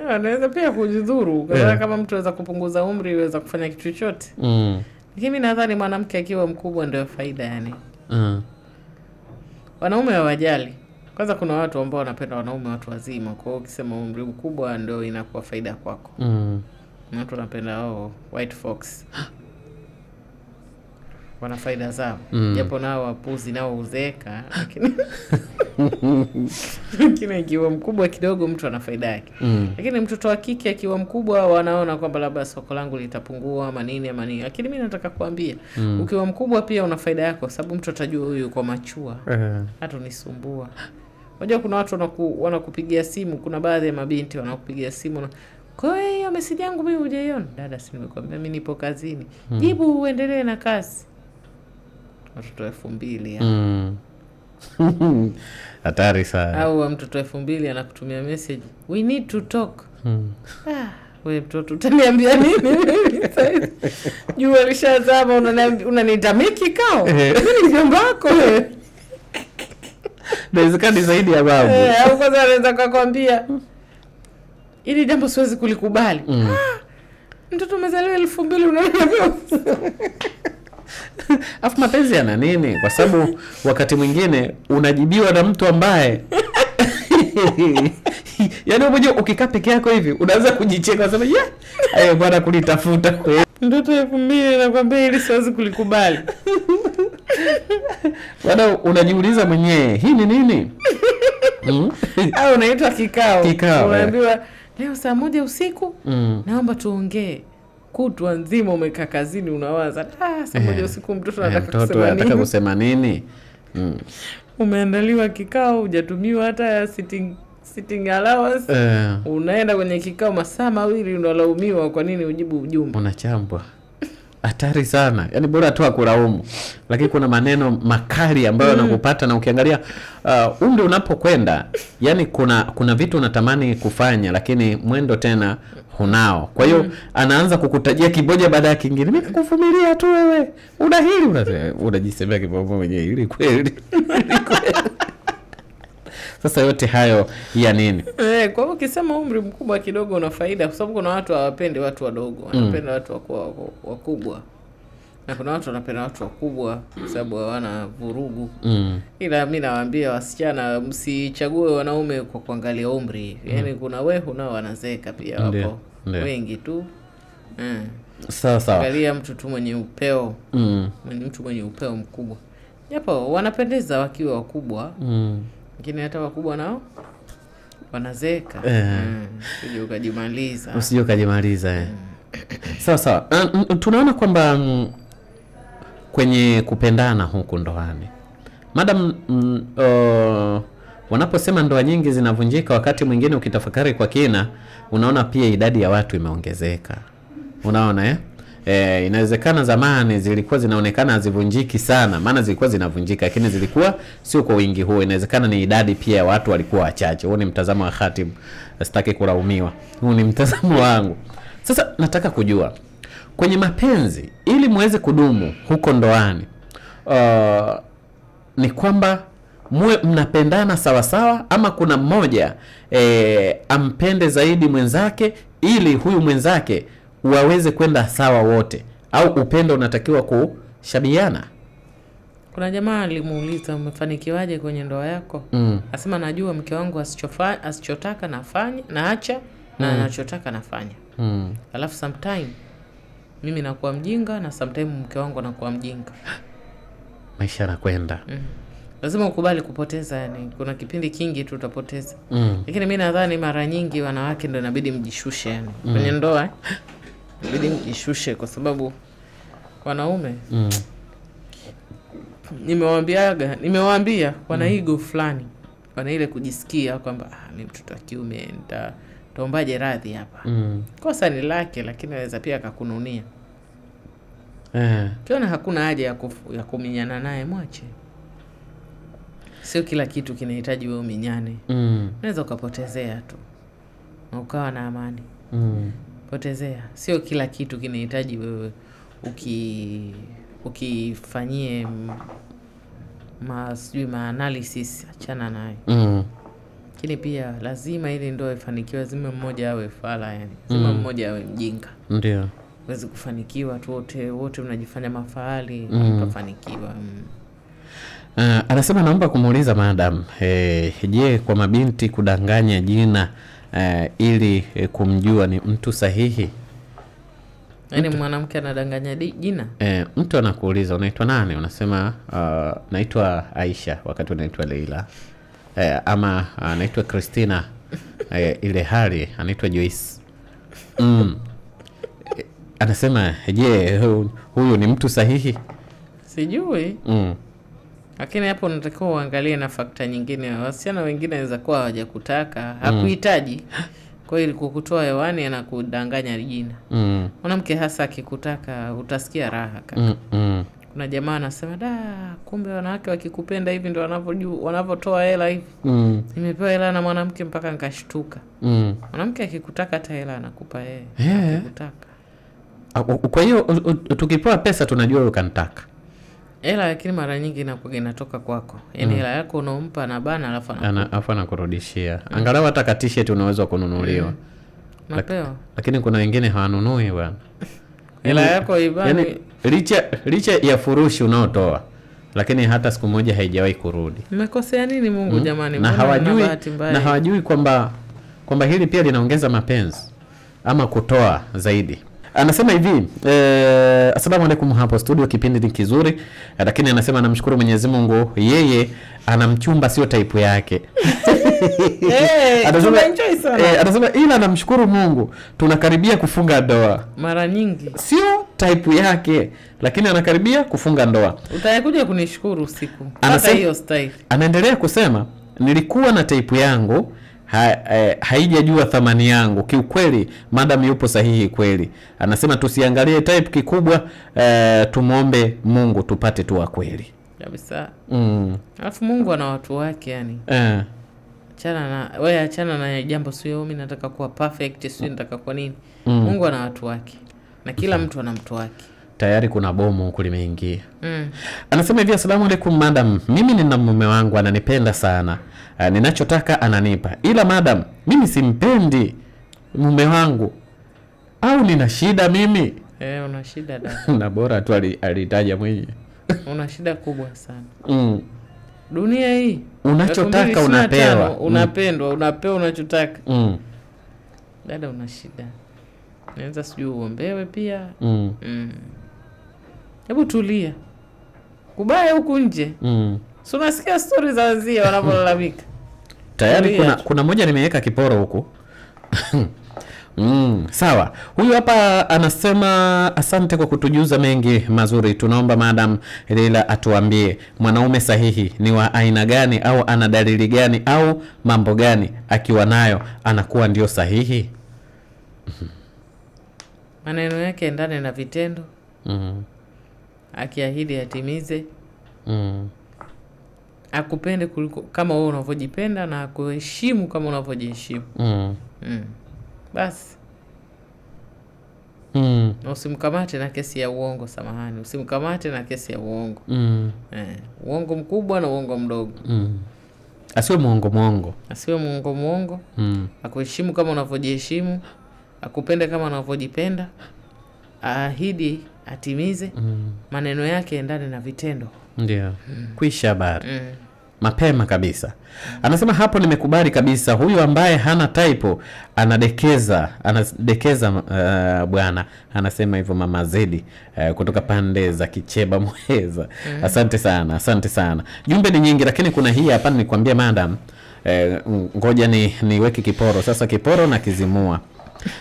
Anaweza pia kujidhuru. Kama mtu anaweza kupunguza umri, anaweza kufanya kitu chochote. Lakini mimi nadhani mwanamke akiwa mkubwa ndio faida yani. Wanaume hawajali. Kwanza kuna watu ambao wanapenda wanaume watu wazima. Kwa hiyo ukisema umri mkubwa ndio inakuwa faida kwako. Watu wanapenda white fox. Wana faida zao. Japo nao wapuzi nao uzeeka lakini akiwa mkubwa kidogo mtu ana faida yake. Lakini mtoto wa kike akiwa mkubwa wanaona kwamba labda soko langu litapungua ama nini. Lakini mimi nataka kuambia ukiwa mkubwa pia una faida yako sababu mtu atajua huyu kwa machua. Hata unisumbua. Unajua kuna watu wanakupigia simu, kuna baadhi ya mabinti wanakupigia simu kwa hiyo message yangu mimi hujaiona. Dada, si nimekwambia mimi nipo kazini. Jibu uendelee na kazi. Mtoto 2000 hatari sana. Au mtoto 2000 anakutumia message, we need to talk. wewe mtoto utaniambia nini? Jua lishazama unanitamia kikao. Mimi ni mjomba wako wewe. Inawezekana zaidi ya babu. Au kwanza anaweza kukwambia ili jambo siwezi kulikubali. Mtoto umezaliwa 2000 unaniambia. Afu mapenzi yana nini? Kwa sababu wakati mwingine unajibiwa na mtu ambaye yaani mmoja ukikaa peke yako hivi unaanza kujicheka unasema bwana kunitafuta. Mtoto 2000 nakwambia ili siwezi kulikubali. Bwana unajiuliza mwenyewe hii ni nini? Au unaitwa kikao. Unaambiwa leo saa 1 usiku naomba tuongee. Kutwa nzima umekaa kazini unawaza saa 1 usiku mtoto anataka kusema nini? Umeandaliwa kikao, hujatumiwa hata sitting allowance. Unaenda kwenye kikao masaa 2 unalaumiwa kwa nini ujibu ujumbe. Unachambwa. Hatari sana. Yaani bora tu akulaumu. Lakini kuna maneno makali ambayo yanakupata na ukiangalia umri unapokwenda, yani kuna vitu unatamani kufanya lakini mwendo tena hunao. Kwa hiyo anaanza kukutajia kimoja baada ya kingine. Mimi kuvumilia tu wewe. Una hili unajisemea kibomo mwenyewe ili kweli. Sasa yote hayo ya nini? Kwa hiyo ukisema umri mkubwa kidogo una faida kwa sababu kuna watu hawapendi watu wadogo, wanapenda watu wakubwa. Na kuna watu wanapenda watu wakubwa kwa sababu hawana vurugu. Ila mimi nawaambia wasichana msichague wanaume kwa kuangalia umri. Yaani kuna wehu nao wanazeka pia wapo. Wengi tu. Sawa. Angalia mtu tu mwenye upeo. Mtu mwenye upeo mkubwa. Japo wanapendeza wakiwa wakubwa. Lakini hata wakubwa nao wanazeka. Usije ukajimaliza. Sawa. Tunaona kwamba kwenye kupendana huku ndoani, madam wanaposema ndoa nyingi zinavunjika, wakati mwingine ukitafakari kwa kina unaona pia idadi ya watu imeongezeka. Unaona inawezekana zamani zilikuwa zinaonekana hazivunjiki sana, maana zilikuwa zinavunjika lakini zilikuwa sio kwa wingi huo. Inawezekana ni idadi pia ya watu walikuwa wachache. Huo ni mtazamo wa Khatib, sitaki kulaumiwa. Huo ni mtazamo wangu. Sasa nataka kujua kwenye mapenzi ili muweze kudumu huko ndoani, ni kwamba muwe mnapendana sawa sawa ama kuna mmoja ampende zaidi mwenzake ili huyu mwenzake waweze kwenda sawa wote, au upendo unatakiwa kushabiana? Kuna jamaa alimuuliza umefanikiwaje kwenye ndoa yako? Asema najua mke wangu asichotaka nafanya naacha na anachotaka nafanya. Alafu sometime mimi nakuwa mjinga na sometime mke wangu anakuwa mjinga. Maisha yanakwenda. Lazima ukubali kupoteza, yani kuna kipindi kingi tutapoteza. Lakini mimi nadhani mara nyingi wanawake ndio inabidi mjishushe yani. Kwenye ndoa inabidi mjishushe kwa sababu wanaume nimewaambia wana ego fulani. Wana ile kujisikia kwamba mimi mtoto wa kiume nitaombaje radhi hapa. Kosa ni lake lakini anaweza pia akakununia. Kiona hakuna haja ya kuminyana naye, mwache. Sio kila kitu kinahitaji wewe uminyane. Unaweza ukapotezea tu na ukawa na amani. Potezea. Sio kila kitu kinahitaji wewe ukifanyie analysis, achana naye. Lakini pia lazima ili ndoa ifanikiwe lazima mmoja awe fala yani. Lazima mmoja awe mjinga. Ndio. Huwezi kufanikiwa tu wote mnajifanya mafahali utafanikiwa. Anasema naomba kumuuliza madam, je, kwa mabinti kudanganya jina ili kumjua ni mtu sahihi? Yaani mwanamke anadanganya jina? Mtu anakuuliza unaitwa nani? Unasema naitwa Aisha wakati unaitwa Leila. Ama anaitwa Christina ile hali anaitwa Joyce. Anasema je, huyu ni mtu sahihi? Sijui. Lakini hapo unatakiwa uangalie na fakta nyingine. Wasichana wengine wanaweza kuwa hawajakutaka, hakuhitaji. Kwa hiyo kukutoa hewani na kudanganya jina. Mwanamke hasa akikutaka utasikia raha kaka. Kuna jamaa anasema kumbe wanawake wakikupenda hivi ndio wanavyotoa hela hivi. Nimepewa hela na mwanamke mpaka nikashtuka. Mwanamke akikutaka hata hela anakupa yeye. Akikutaka. Kwa hiyo tukipewa pesa tunajua wewe kanitaka. Hela lakini mara nyingi inakuwa inatoka kwako. Yaani hela yako unaompa na bana alafu anakurudishia. Angalau hata t-shirt unaweza kununuliwa. Napewa. Lakini kuna wengine hawanunui bwana. Hela yako ibani. Yaani licha ya furushi unaotoa, lakini hata siku moja haijawahi kurudi. Mmekosea nini Mungu jamani? Na hawajui kwamba hili pia linaongeza mapenzi ama kutoa zaidi. Anasema hivi, asalamu alaykum hapo studio, kipindi ni kizuri, lakini anasema anamshukuru Mwenyezi Mungu yeye anamchumba sio type yake. Anasema ila anamshukuru Mungu tunakaribia kufunga ndoa. Mara nyingi sio type yake, lakini anakaribia kufunga ndoa. Utakuja kunishukuru usiku. Hata hiyo style. Anaendelea kusema nilikuwa na type yangu haijajua thamani yangu. Kiukweli madam yupo sahihi kweli. Anasema tusiangalie type kikubwa, tumuombe Mungu tupate tu wa kweli. Kabisa. Alafu Mungu ana watu wake yani. Achana na jambo sio mimi nataka kuwa perfect, sio nataka kwa nini. Mungu ana watu wake. Na kila mtu ana mtu wake. Tayari kuna bomu huko limeingia. Anasema hivi, asalamu alaykum madam. Mimi nina mume wangu ananipenda sana. Ninachotaka ananipa. Ila madam, mimi simpendi mume wangu. Au nina shida mimi? Una shida dada. Na bora tu alitaja mwenyewe. Una shida kubwa sana. Dunia hii unachotaka unapewa. Unapendwa, unapewa unachotaka. Dada una shida. Naweza sijui uombewe pia. Hebu tulia. Kubaya huku nje. So unasikia stories za wazee wanapolalamika. Tayari kuna moja nimeweka kiporo huku. Sawa. Huyu hapa anasema asante kwa kutujuza mengi mazuri. Tunaomba madam Leila atuambie mwanaume sahihi ni wa aina gani, au ana dalili gani au mambo gani akiwa nayo anakuwa ndio sahihi? Maneno yake endane na vitendo. Akiahidi atimize. Akupende kuliko kama wewe unavyojipenda, na akuheshimu kama unavyojiheshimu. Basi. Usimkamate na kesi ya uongo, samahani. Usimkamate na kesi ya uongo. Uongo mkubwa na uongo mdogo. Asiwe muongo. Asiwe muongo. Akuheshimu kama unavyojiheshimu. Akupende kama unavyojipenda. Ahidi atimize. Maneno yake endane na vitendo. Ndio. Kuisha habari. Mapema kabisa. Anasema hapo nimekubali kabisa. Huyu ambaye hana type anadekeza bwana. Anasema hivyo Mama Zedi kutoka pande za Kicheba Muheza. Asante sana. Jumbe ni nyingi, lakini kuna hii hapa nikwambia madam. Ngoja niweke kiporo. Sasa kiporo na kizimua.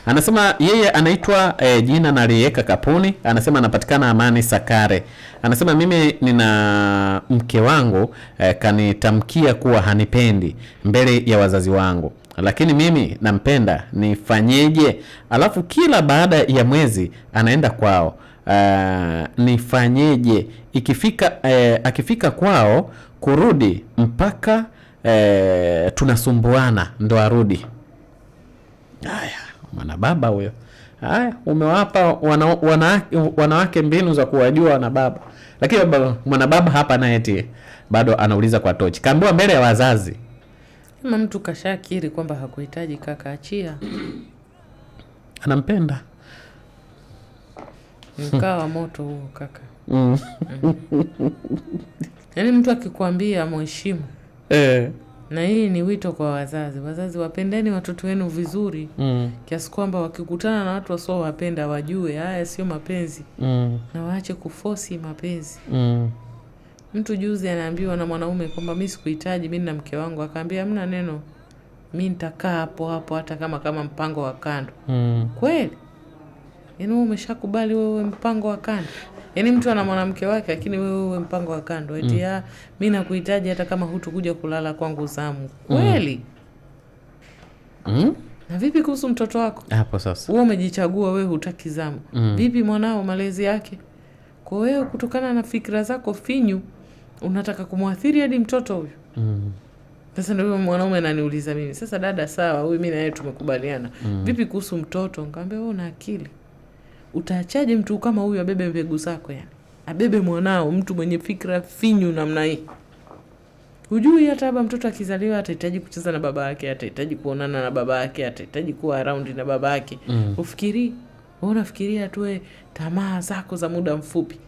Anasema yeye anaitwa jina naliweka kapuni. Anasema anapatikana Amani Sakare. Anasema mimi nina mke wangu kanitamkia kuwa hanipendi mbele ya wazazi wangu, lakini mimi nampenda, nifanyeje? Alafu kila baada ya mwezi anaenda kwao. Nifanyeje? Akifika kwao kurudi mpaka tunasumbuana ndo arudi. Haya, mwana baba huyo. Haya, umewapa wanawake mbinu za kuwajua wana baba. Lakini mwana baba hapa naye eti bado anauliza kwa tochi. Kaambiwa mbele ya wazazi. Kama mtu kashakiri kwamba hakuhitaji kaka, achia. Anampenda. Mkaa wa moto huo kaka. Yaani mtu akikwambia mheshimu. Na hii ni wito kwa wazazi. Wazazi wapendeni watoto wenu vizuri. Kiasi kwamba wakikutana na watu wasio wapenda wajue haya sio mapenzi. Na waache kuforce mapenzi. Mtu juzi anaambiwa na mwanaume kwamba mimi sikuhitaji, mimi na mke wangu, akaambia hamna neno. Mimi nitakaa hapo hata kama mpango wa kando. Kweli? Yaani wewe umeshakubali wewe mpango wa kando. Yaani mtu ana mwanamke wake lakini wewe mpango wa kando. Eti mimi nakuhitaji hata kama hutokuja kulala kwangu zamu. Kweli? Na vipi kuhusu mtoto wako? Hapo sasa. Wewe umejichagua, wewe hutaki zamu. Vipi mwanao malezi yake? Kwa wewe kutokana na fikra zako finyu unataka kumwathiri hadi mtoto huyu. Sasa ndio mwanaume ananiuliza mimi, sasa dada sawa, huyu mimi na yeye tumekubaliana. Vipi kuhusu mtoto? Nikamwambia wewe una akili. Utaachaje mtu kama huyu abebe mbegu zako yani? Abebe mwanao, mtu mwenye fikra finyu namna hii. Hujui hata baba mtoto akizaliwa atahitaji kucheza na baba yake, atahitaji kuonana na baba yake, atahitaji kuwa around na baba yake. Ufikiri, unafikiria tu tamaa zako za muda mfupi.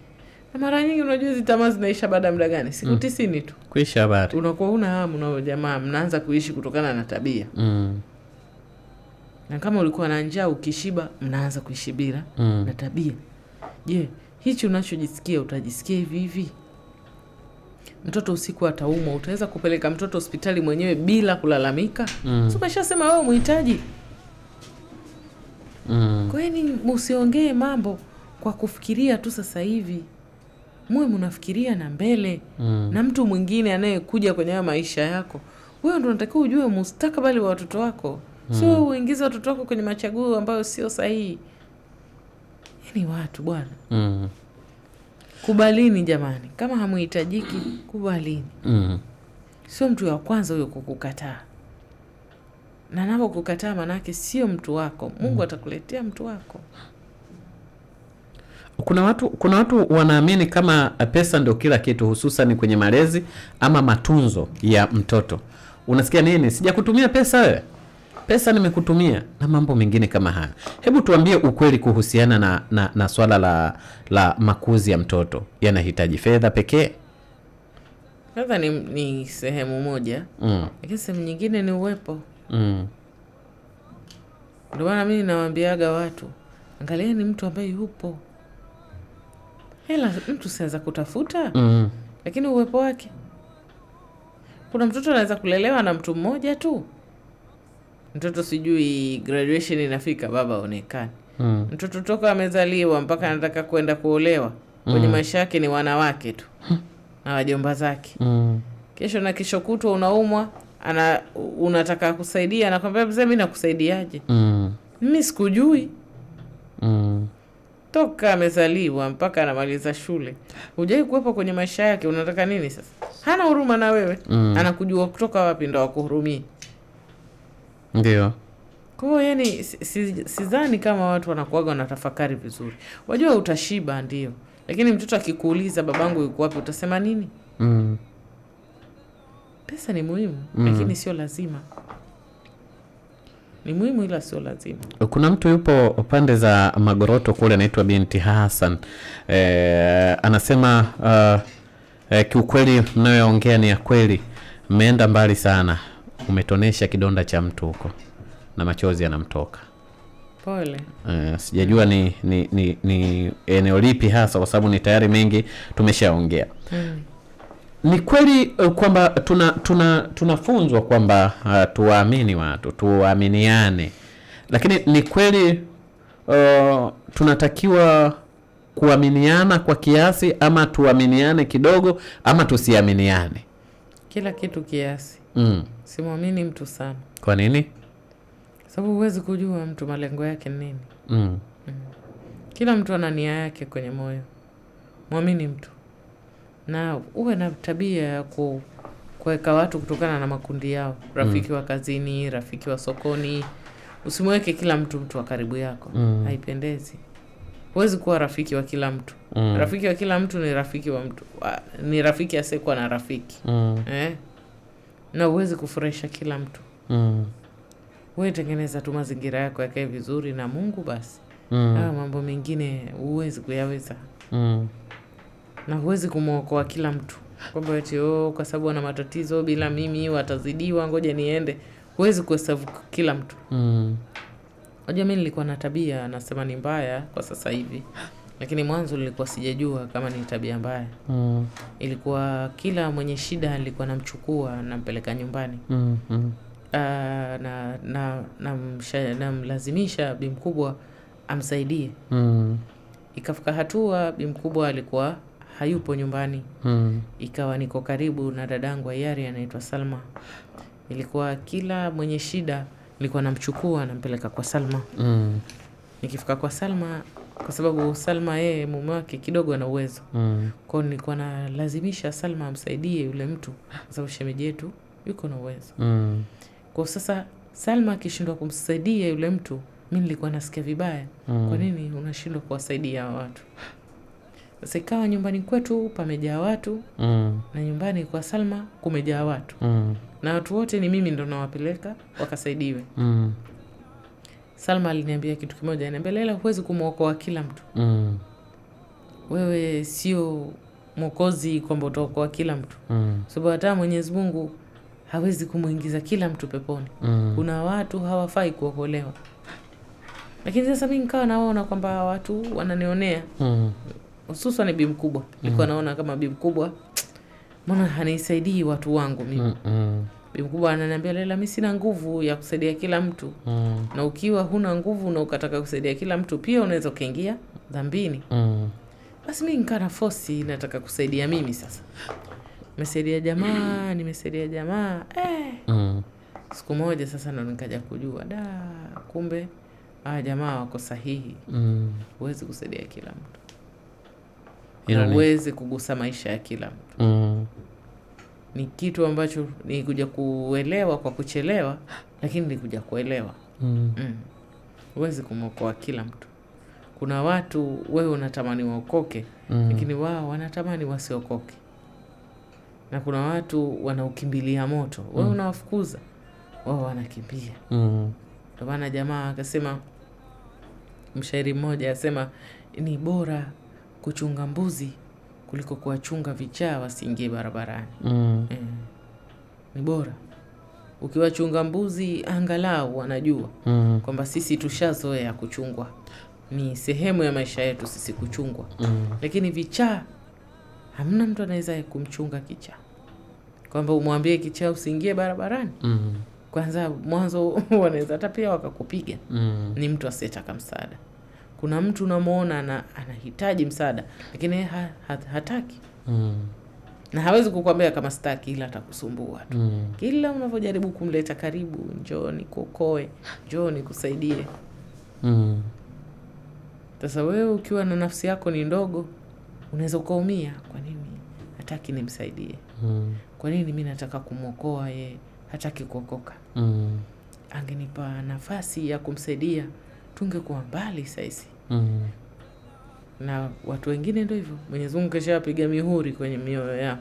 Na mara nyingi unajua hizo tamaa zinaisha baada ya muda gani? Siku 90 tu. Kuisha habari. Unakuwa una hamu na jamaa, mnaanza kuishi kutokana na tabia. Na kama ulikuwa na njaa ukishiba, mnaanza kuishi bila na tabia. Je, hichi unachojisikia utajisikia hivi hivi? Mtoto usiku ataumwa, utaweza kupeleka mtoto hospitali mwenyewe bila kulalamika? Sio umeshasema wewe muhitaji. Kwa nini msiongee mambo kwa kufikiria tu sasa hivi? Mwe mnafikiria na mbele. Na mtu mwingine anayekuja kwenye maisha yako, wewe ndio unatakiwa ujue mustakabali wa watoto wako. Sio uingize watoto wako kwenye machaguo ambayo sio sahihi. Yaani watu bwana. Kubalini jamani. Kama hamuhitajiki, kubalini. Sio mtu wa kwanza huyo kukukataa. Na anapokukataa manake sio mtu wako. Mungu atakuletea mtu wako. Kuna watu wanaamini kama pesa ndio kila kitu, hususan kwenye malezi ama matunzo ya mtoto. Unasikia nini? Sijakutumia pesa wewe. Pesa nimekutumia na mambo mengine kama haya. Hebu tuambie ukweli kuhusiana na swala la makuzi ya mtoto. Yanahitaji fedha pekee? Fedha ni sehemu moja. Lakini sehemu nyingine ni uwepo. Ndio maana mimi nawaambiaga watu, angalieni mtu ambaye yupo. Hela mtu siweza kutafuta. Lakini uwepo wake. Kuna mtoto anaweza kulelewa na mtu mmoja tu. Mtoto sijui graduation inafika baba aonekane. Mtoto toka amezaliwa mpaka anataka kwenda kuolewa, kwenye maisha yake ni wanawake tu. Na wajomba zake. Kesho na kesho kutwa unaumwa, unataka kusaidia, anakuambia mzee mimi nakusaidiaje? Mimi sikujui. Toka amezaliwa mpaka anamaliza shule, hujai kuwepo kwenye maisha yake, unataka nini sasa? Hana huruma na wewe. Anakujua kutoka wapi ndo akuhurumie? Ndio. Kwa hiyo yani sidhani kama watu wanakuaga wanatafakari vizuri. Wajua utashiba ndio. Lakini mtoto akikuuliza babangu yuko wapi utasema nini? Pesa ni muhimu, lakini sio lazima. Ni muhimu ila sio lazima. Kuna mtu yupo upande za Magoroto kule anaitwa Binti Hassan. Anasema kiukweli mnayoongea ni ya kweli. Mmeenda mbali sana. Umetonesha kidonda cha mtu huko na machozi yanamtoka. Pole. Sijajua ni eneo lipi hasa kwa sababu ni tayari mengi tumeshaongea. Ni kweli kwamba tunafunzwa kwamba tuwaamini watu, tuaminiane. Lakini ni kweli tunatakiwa kuaminiana kwa kiasi ama tuaminiane kidogo ama tusiaminiane? Kila kitu kiasi. Simwamini mtu sana. Kwa nini? Sababu huwezi kujua mtu malengo yake ni nini. Kila mtu ana nia yake kwenye moyo. Muamini mtu. Na uwe na tabia ya kuweka watu kutokana na makundi yao. Rafiki wa kazini, rafiki wa sokoni. Usimweke kila mtu wa karibu yako. Haipendezi. Huwezi kuwa rafiki wa kila mtu. Rafiki wa kila mtu ni rafiki wa mtu. Ni rafiki asiyekuwa na rafiki. Na huwezi kufurahisha kila mtu. Wewe tengeneza tu mazingira yako yakae vizuri na Mungu basi. Mambo mengine huwezi kuyaweza. Na huwezi kumwokoa kila mtu. Kwamba eti kwa sababu ana matatizo bila mimi watazidiwa ngoja niende. Huwezi kuhesabu kila mtu. Unajua mimi nilikuwa na tabia nasema ni mbaya kwa sasa hivi. Lakini mwanzo nilikuwa sijajua kama ni tabia mbaya. Ilikuwa kila mwenye shida nilikuwa namchukua nampeleka nyumbani. Na mlazimisha bi mkubwa amsaidie. Ikafika hatua bi mkubwa alikuwa hayupo nyumbani. Ikawa niko karibu na dadangu Ayari anaitwa Salma. Ilikuwa kila mwenye shida nilikuwa namchukua nampeleka kwa Salma. Nikifika kwa Salma kwa sababu Salma yeye mume wake kidogo ana uwezo. Kwa hiyo nilikuwa nalazimisha Salma amsaidie yule mtu kwa sababu shemeji yetu yuko na uwezo. Kwa sasa Salma akishindwa kumsaidia yule mtu, mimi nilikuwa nasikia vibaya. Kwa nini unashindwa kuwasaidia watu? Sasa ikawa nyumbani kwetu pamejaa watu, na nyumbani kwa Salma kumejaa watu. Na watu wote ni mimi ndo nawapeleka wakasaidiwe. Salma aliniambia kitu kimoja, ananiambia Leila, huwezi kumuokoa kila mtu. Wewe sio mwokozi kwamba utaokoa kila mtu. Sababu hata Mwenyezi Mungu hawezi kumuingiza kila mtu peponi. Kuna watu hawafai kuokolewa. Lakini sasa mimi nikawa naona kwamba watu wananionea. Hususan bibi mkubwa. Nilikuwa naona kama bibi mkubwa mbona hanisaidii watu wangu mimi. Bibi mkubwa ananiambia Leila, mimi sina nguvu ya kusaidia kila mtu. Na ukiwa huna nguvu na ukataka kusaidia kila mtu, pia unaweza kuingia dhambini. Basi mimi nikana force nataka kusaidia mimi sasa. Nimesaidia jamaa. Siku moja sasa ndo nikaja kujua kumbe jamaa wako sahihi. Huwezi kusaidia kila mtu. Huwezi kugusa maisha ya kila mtu. Ni kitu ambacho nilikuja kuelewa kwa kuchelewa, lakini nilikuja kuelewa. Huwezi kumwokoa kila mtu. Kuna watu wewe unatamani waokoke, lakini wao wanatamani wasiokoke. Na kuna watu wanaukimbilia moto, wewe unawafukuza, wao wanakimbia. Ndio maana jamaa akasema, mshairi mmoja asema, ni bora kuchunga mbuzi kuliko kuwachunga vichaa wasiingie barabarani. Ni bora ukiwachunga mbuzi angalau wanajua kwamba sisi tushazoea kuchungwa, ni sehemu ya maisha yetu sisi kuchungwa. Lakini vichaa hamna mtu anaweza kumchunga kichaa, kwamba umwambie kichaa usiingie barabarani. Kwanza mwanzo wanaweza hata pia wakakupiga. Ni mtu asiyetaka msaada. Kuna mtu unamuona anahitaji msaada, lakini hataki. Na hawezi kukwambia kama sitaki, ila atakusumbua tu. Kila unavyojaribu kumleta karibu, njoo nikuokoe, njoo nikusaidie. Sasa wewe ukiwa na nafsi yako ni ndogo, unaweza kuumia. Kwa nini hataki nimsaidie? Kwa nini mimi nataka kumuokoa yeye hataki kuokoka? Angenipa nafasi ya kumsaidia, tungekuwa mbali sasa. Na watu wengine ndio hivyo. Mwenyezi Mungu keshapiga mihuri kwenye mioyo yao.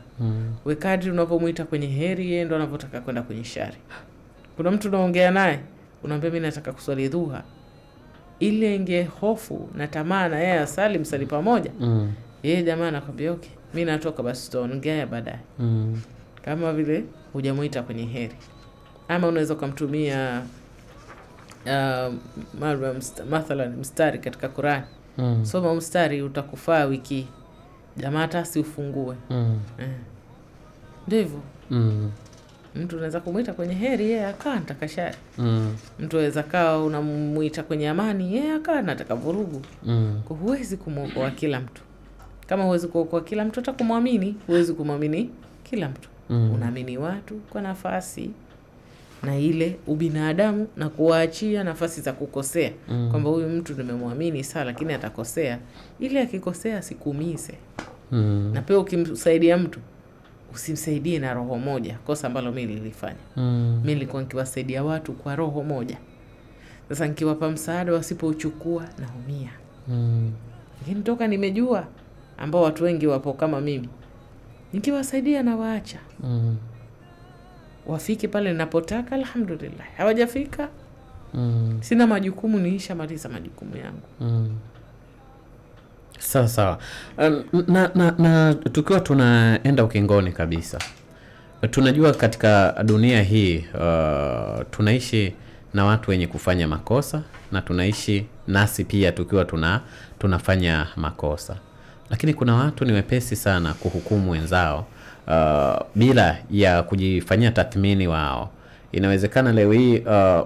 Wewe kadri unapomuita kwenye heri, yeye ndo anapotaka kwenda kwenye shari. Kuna mtu unaongea naye, unamwambia mimi nataka kuswali dhuha. Ile inge hofu na tamaa na yeye asali msali pamoja. Yeye jamaa anakwambia okay, mimi natoka basi tutaongea baadaye. Kama vile hujamuita kwenye heri. Ama unaweza kumtumia mathalan mstari katika Qur'an. Soma mstari utakufaa wiki. Jamaa hata si ufungue. Ndivyo. Mtu unaweza kumuita kwenye heri, yeye akaa nataka shari. Mtu anaweza kaa unamuita kwenye amani, yeye akaa nataka vurugu. Kwa huwezi kumuokoa kila mtu. Kama huwezi kuokoa kila mtu, utakumwamini, huwezi kumwamini kila mtu. Unaamini watu kwa nafasi na ile ubinadamu, na kuwaachia nafasi za kukosea. Kwamba huyu mtu nimemwamini sana, lakini atakosea. Ile akikosea sikuumize. Na pia ukimsaidia mtu, usimsaidie na roho moja, kosa ambalo mimi nilifanya. Mimi nilikuwa nikiwasaidia watu kwa roho moja. Sasa nikiwapa msaada wasipouchukua naumia. Lakini toka nimejua ambao watu wengi wapo kama mimi, nikiwasaidia na waacha. Wafike pale ninapotaka, alhamdulillah. Hawajafika, sina majukumu, niishamaliza majukumu yangu. Sawa. Na tukiwa tunaenda ukingoni kabisa, tunajua katika dunia hii tunaishi na watu wenye kufanya makosa, na tunaishi nasi pia tukiwa tunafanya makosa. Lakini kuna watu ni wepesi sana kuhukumu wenzao bila ya kujifanyia tathmini wao. Inawezekana leo hii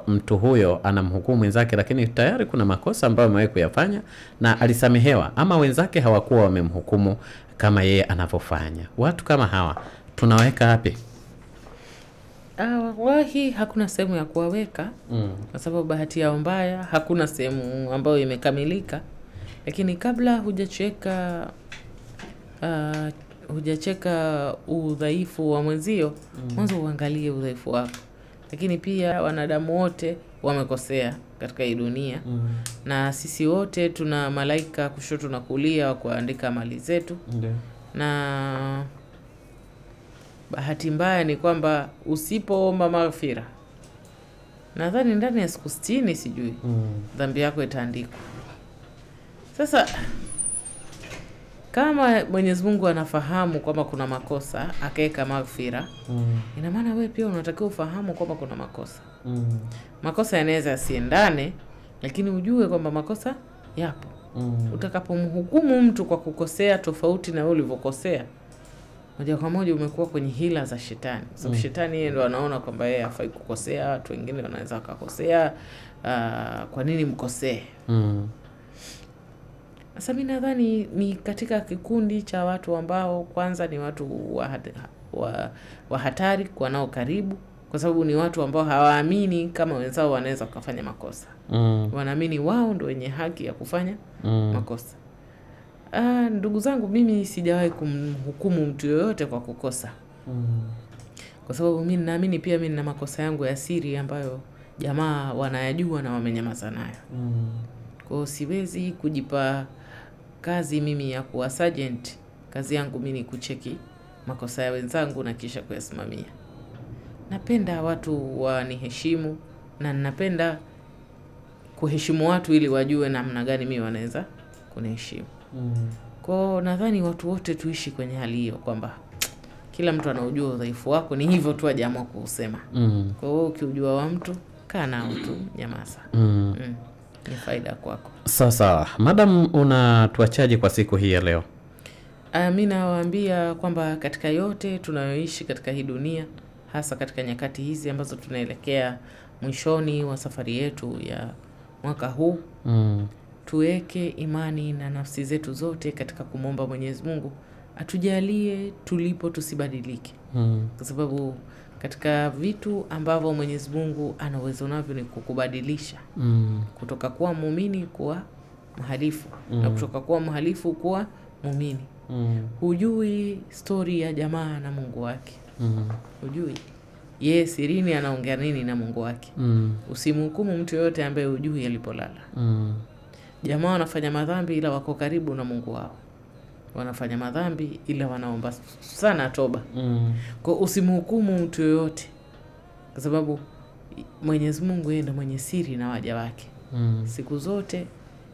mtu huyo anamhukumu wenzake, lakini tayari kuna makosa ambayo amewahi kuyafanya na alisamehewa, ama wenzake hawakuwa wamemhukumu kama yeye anavyofanya. Watu kama hawa tunaweka wapi? Wallahi hakuna sehemu ya kuwaweka. Kwa sababu bahati yao mbaya hakuna sehemu ambayo imekamilika. Lakini kabla hujacheka udhaifu wa mwenzio, mwanzo uangalie udhaifu wako. Lakini pia wanadamu wote wamekosea katika hii dunia. Na sisi wote tuna malaika kushoto na kulia wa kuandika mali zetu. Na bahati mbaya ni kwamba usipoomba maghfira, nadhani ndani ya siku 60 sijui dhambi yako itaandikwa. Sasa kama Mwenyezi Mungu anafahamu kwamba kuna makosa akaweka maghfira, ina maana wewe pia unatakiwa ufahamu kwamba kuna makosa. Makosa yanaweza yasiendane, lakini ujue kwamba makosa yapo. Utakapomhukumu mtu kwa kukosea tofauti na wewe ulivyokosea, moja kwa moja umekuwa kwenye hila za shetani. Sababu shetani yeye ndo anaona kwamba yeye hafai kukosea, watu wengine wanaweza wakakosea, kwa nini mkosee? Sasa mimi nadhani ni katika kikundi cha watu ambao kwanza ni watu wa hatari kwa nao karibu, kwa sababu ni watu ambao hawaamini kama wenzao wanaweza kufanya makosa. Wanaamini wao ndio wenye haki ya kufanya makosa. Ndugu zangu, mimi sijawahi kumhukumu mtu yoyote kwa kukosa. Kwa sababu mimi naamini pia mimi nina makosa yangu ya siri ambayo jamaa wanayajua na wamenyamaza nayo. Kwa hiyo siwezi kujipa kazi mimi ya kuwa sergeant. Kazi yangu mimi ni kucheki makosa ya wenzangu na kisha kuyasimamia. Napenda watu waniheshimu na napenda kuheshimu watu ili wajue namna gani mimi wanaweza kuniheshimu. Kwa nadhani watu wote tuishi kwenye hali hiyo kwamba kila mtu anaujua udhaifu wako, ni hivyo tu ajaamua kusema. Kwa hiyo ukiujua wa mtu, kaa nao tu, nyamaza. Ni faida kwako. Sawa. Madam, unatuachaje kwa siku hii ya leo? Mimi nawaambia kwamba katika yote tunayoishi katika hii dunia, hasa katika nyakati hizi ambazo tunaelekea mwishoni wa safari yetu ya mwaka huu, tuweke imani na nafsi zetu zote katika kumwomba Mwenyezi Mungu atujalie tulipo tusibadilike. Kwa sababu katika vitu ambavyo Mwenyezi Mungu ana uwezo navyo ni kukubadilisha kutoka kuwa muumini kuwa mhalifu, na kutoka kuwa mhalifu kuwa muumini. Hujui story ya jamaa na Mungu wake. Hujui yeye sirini anaongea nini na Mungu wake. Usimhukumu mtu yote ambaye hujui alipolala. Jamaa wanafanya madhambi ila wako karibu na Mungu wao. Wanafanya madhambi ila wanaomba sana toba. Kwa usimhukumu mtu yote, kwa sababu Mwenyezi Mungu yeye ndiye mwenye siri na waja wake. Siku zote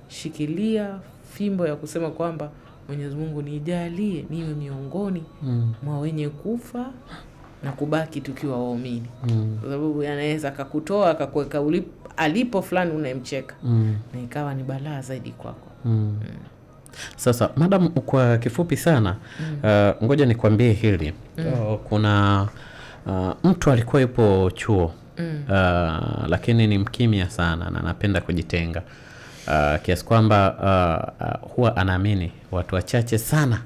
shikilia fimbo ya kusema kwamba Mwenyezi Mungu nijalie niwe miongoni mwa wenye kufa na kubaki tukiwa waumini. Kwa sababu anaweza akakutoa akakuweka alipo fulani unayemcheka, na ikawa ni balaa zaidi kwako. Sasa madam, kwa kifupi sana, ngoja nikwambie hili. Kuna mtu alikuwa yupo chuo, lakini ni mkimya sana na anapenda kujitenga, kiasi kwamba huwa anaamini watu wachache sana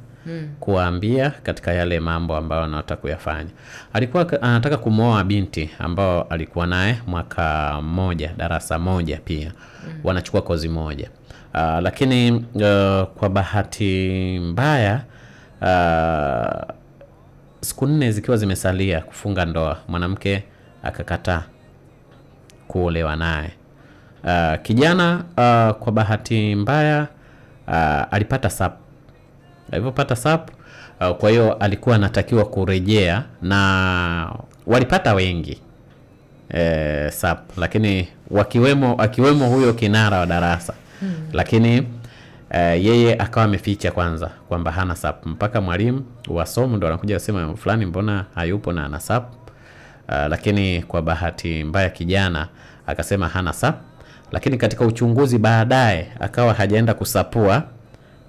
kuambia katika yale mambo ambayo anataka kuyafanya. Alikuwa anataka kumwoa binti ambao alikuwa naye mwaka mmoja, darasa moja pia. Wanachukua kozi moja. Lakini kwa bahati mbaya, siku 4 zikiwa zimesalia kufunga ndoa, mwanamke akakataa kuolewa naye. Kijana kwa bahati mbaya alipata SAP. Alipopata SAP, kwa hiyo alikuwa anatakiwa kurejea, na walipata wengi SAP, lakini akiwemo huyo kinara wa darasa. Lakini yeye akawa ameficha kwanza kwamba hana SAP, mpaka mwalimu wa somo ndo anakuja kusema fulani mbona hayupo na ana SAP. Lakini kwa bahati mbaya kijana akasema hana SAP, lakini katika uchunguzi baadaye akawa hajaenda kusapua.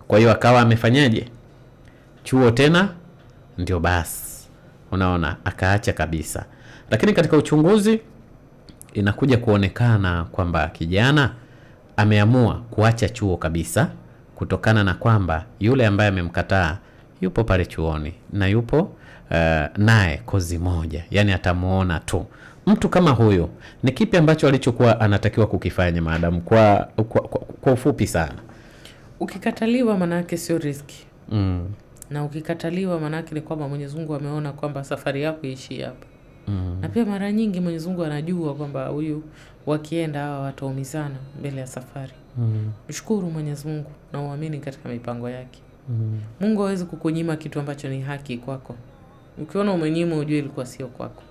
Kwa hiyo akawa amefanyaje? Chuo tena ndio basi. Unaona, akaacha kabisa. Lakini katika uchunguzi inakuja kuonekana kwamba kijana ameamua kuacha chuo kabisa, kutokana na kwamba yule ambaye amemkataa yupo pale chuoni na yupo naye kozi moja, yani atamuona tu. Mtu kama huyo ni kipi ambacho alichokuwa anatakiwa kukifanya maadamu? Kwa ufupi sana, ukikataliwa manake sio riski. Na ukikataliwa manake ni kwamba Mwenyezi Mungu ameona kwamba safari yako iishie hapa. Na pia mara nyingi Mwenyezi Mungu anajua kwamba huyu wakienda hawa wataumizana mbele ya safari. Mshukuru Mwenyezi Mungu na uamini katika mipango yake. Mungu hawezi kukunyima kitu ambacho ni haki kwako. Ukiona umenyimwa ujue ilikuwa sio kwako.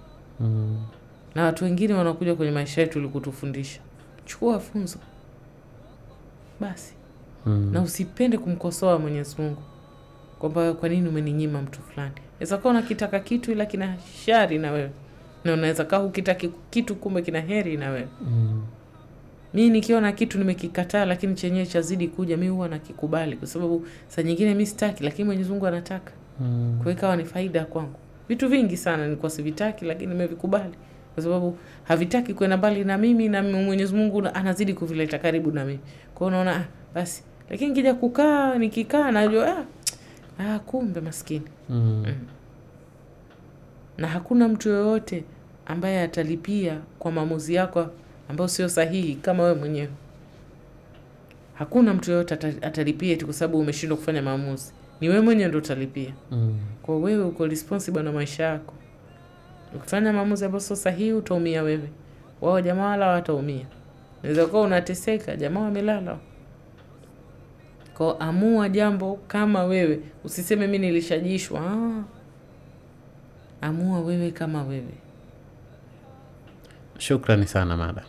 Na watu wengine wanakuja kwenye maisha yetu ili kutufundisha. Chukua funzo. Basi. Na usipende kumkosoa Mwenyezi Mungu kwamba kwa nini umeninyima mtu fulani. Inaweza kuwa unakitaka kitu ila kina shari na wewe. Na unaweza kuwa ukitaki kitu kumbe kina heri na wewe. Mimi nikiona kitu nimekikataa lakini chenyewe chazidi kuja, mimi huwa nakikubali kwa sababu saa nyingine mimi sitaki lakini Mwenyezi Mungu anataka. Kwa ikawa ni faida kwangu. Vitu vingi sana nilikuwa sivitaki lakini nimevikubali kwa sababu havitaki kwenda mbali na mimi na Mwenyezi Mungu anazidi kuvileta karibu na mimi. Kwa hiyo unaona basi. Lakini nikija kukaa nikikaa najua kumbe maskini. Na hakuna mtu yoyote ambaye atalipia kwa maamuzi yako ambayo sio sahihi kama wewe mwenyewe. Hakuna mtu yoyote atalipia eti kwa sababu umeshindwa kufanya maamuzi. Ni wewe mwenyewe ndio utalipia. Kwa wewe uko responsible na maisha yako. Ukifanya maamuzi ambayo sio sahihi utaumia wewe. Wao jamaa wala wataumia. Unaweza kuwa unateseka, jamaa wamelala. Kwa amua jambo kama wewe. Usiseme mimi nilishajishwa. Amua wewe kama wewe. Shukrani sana mada.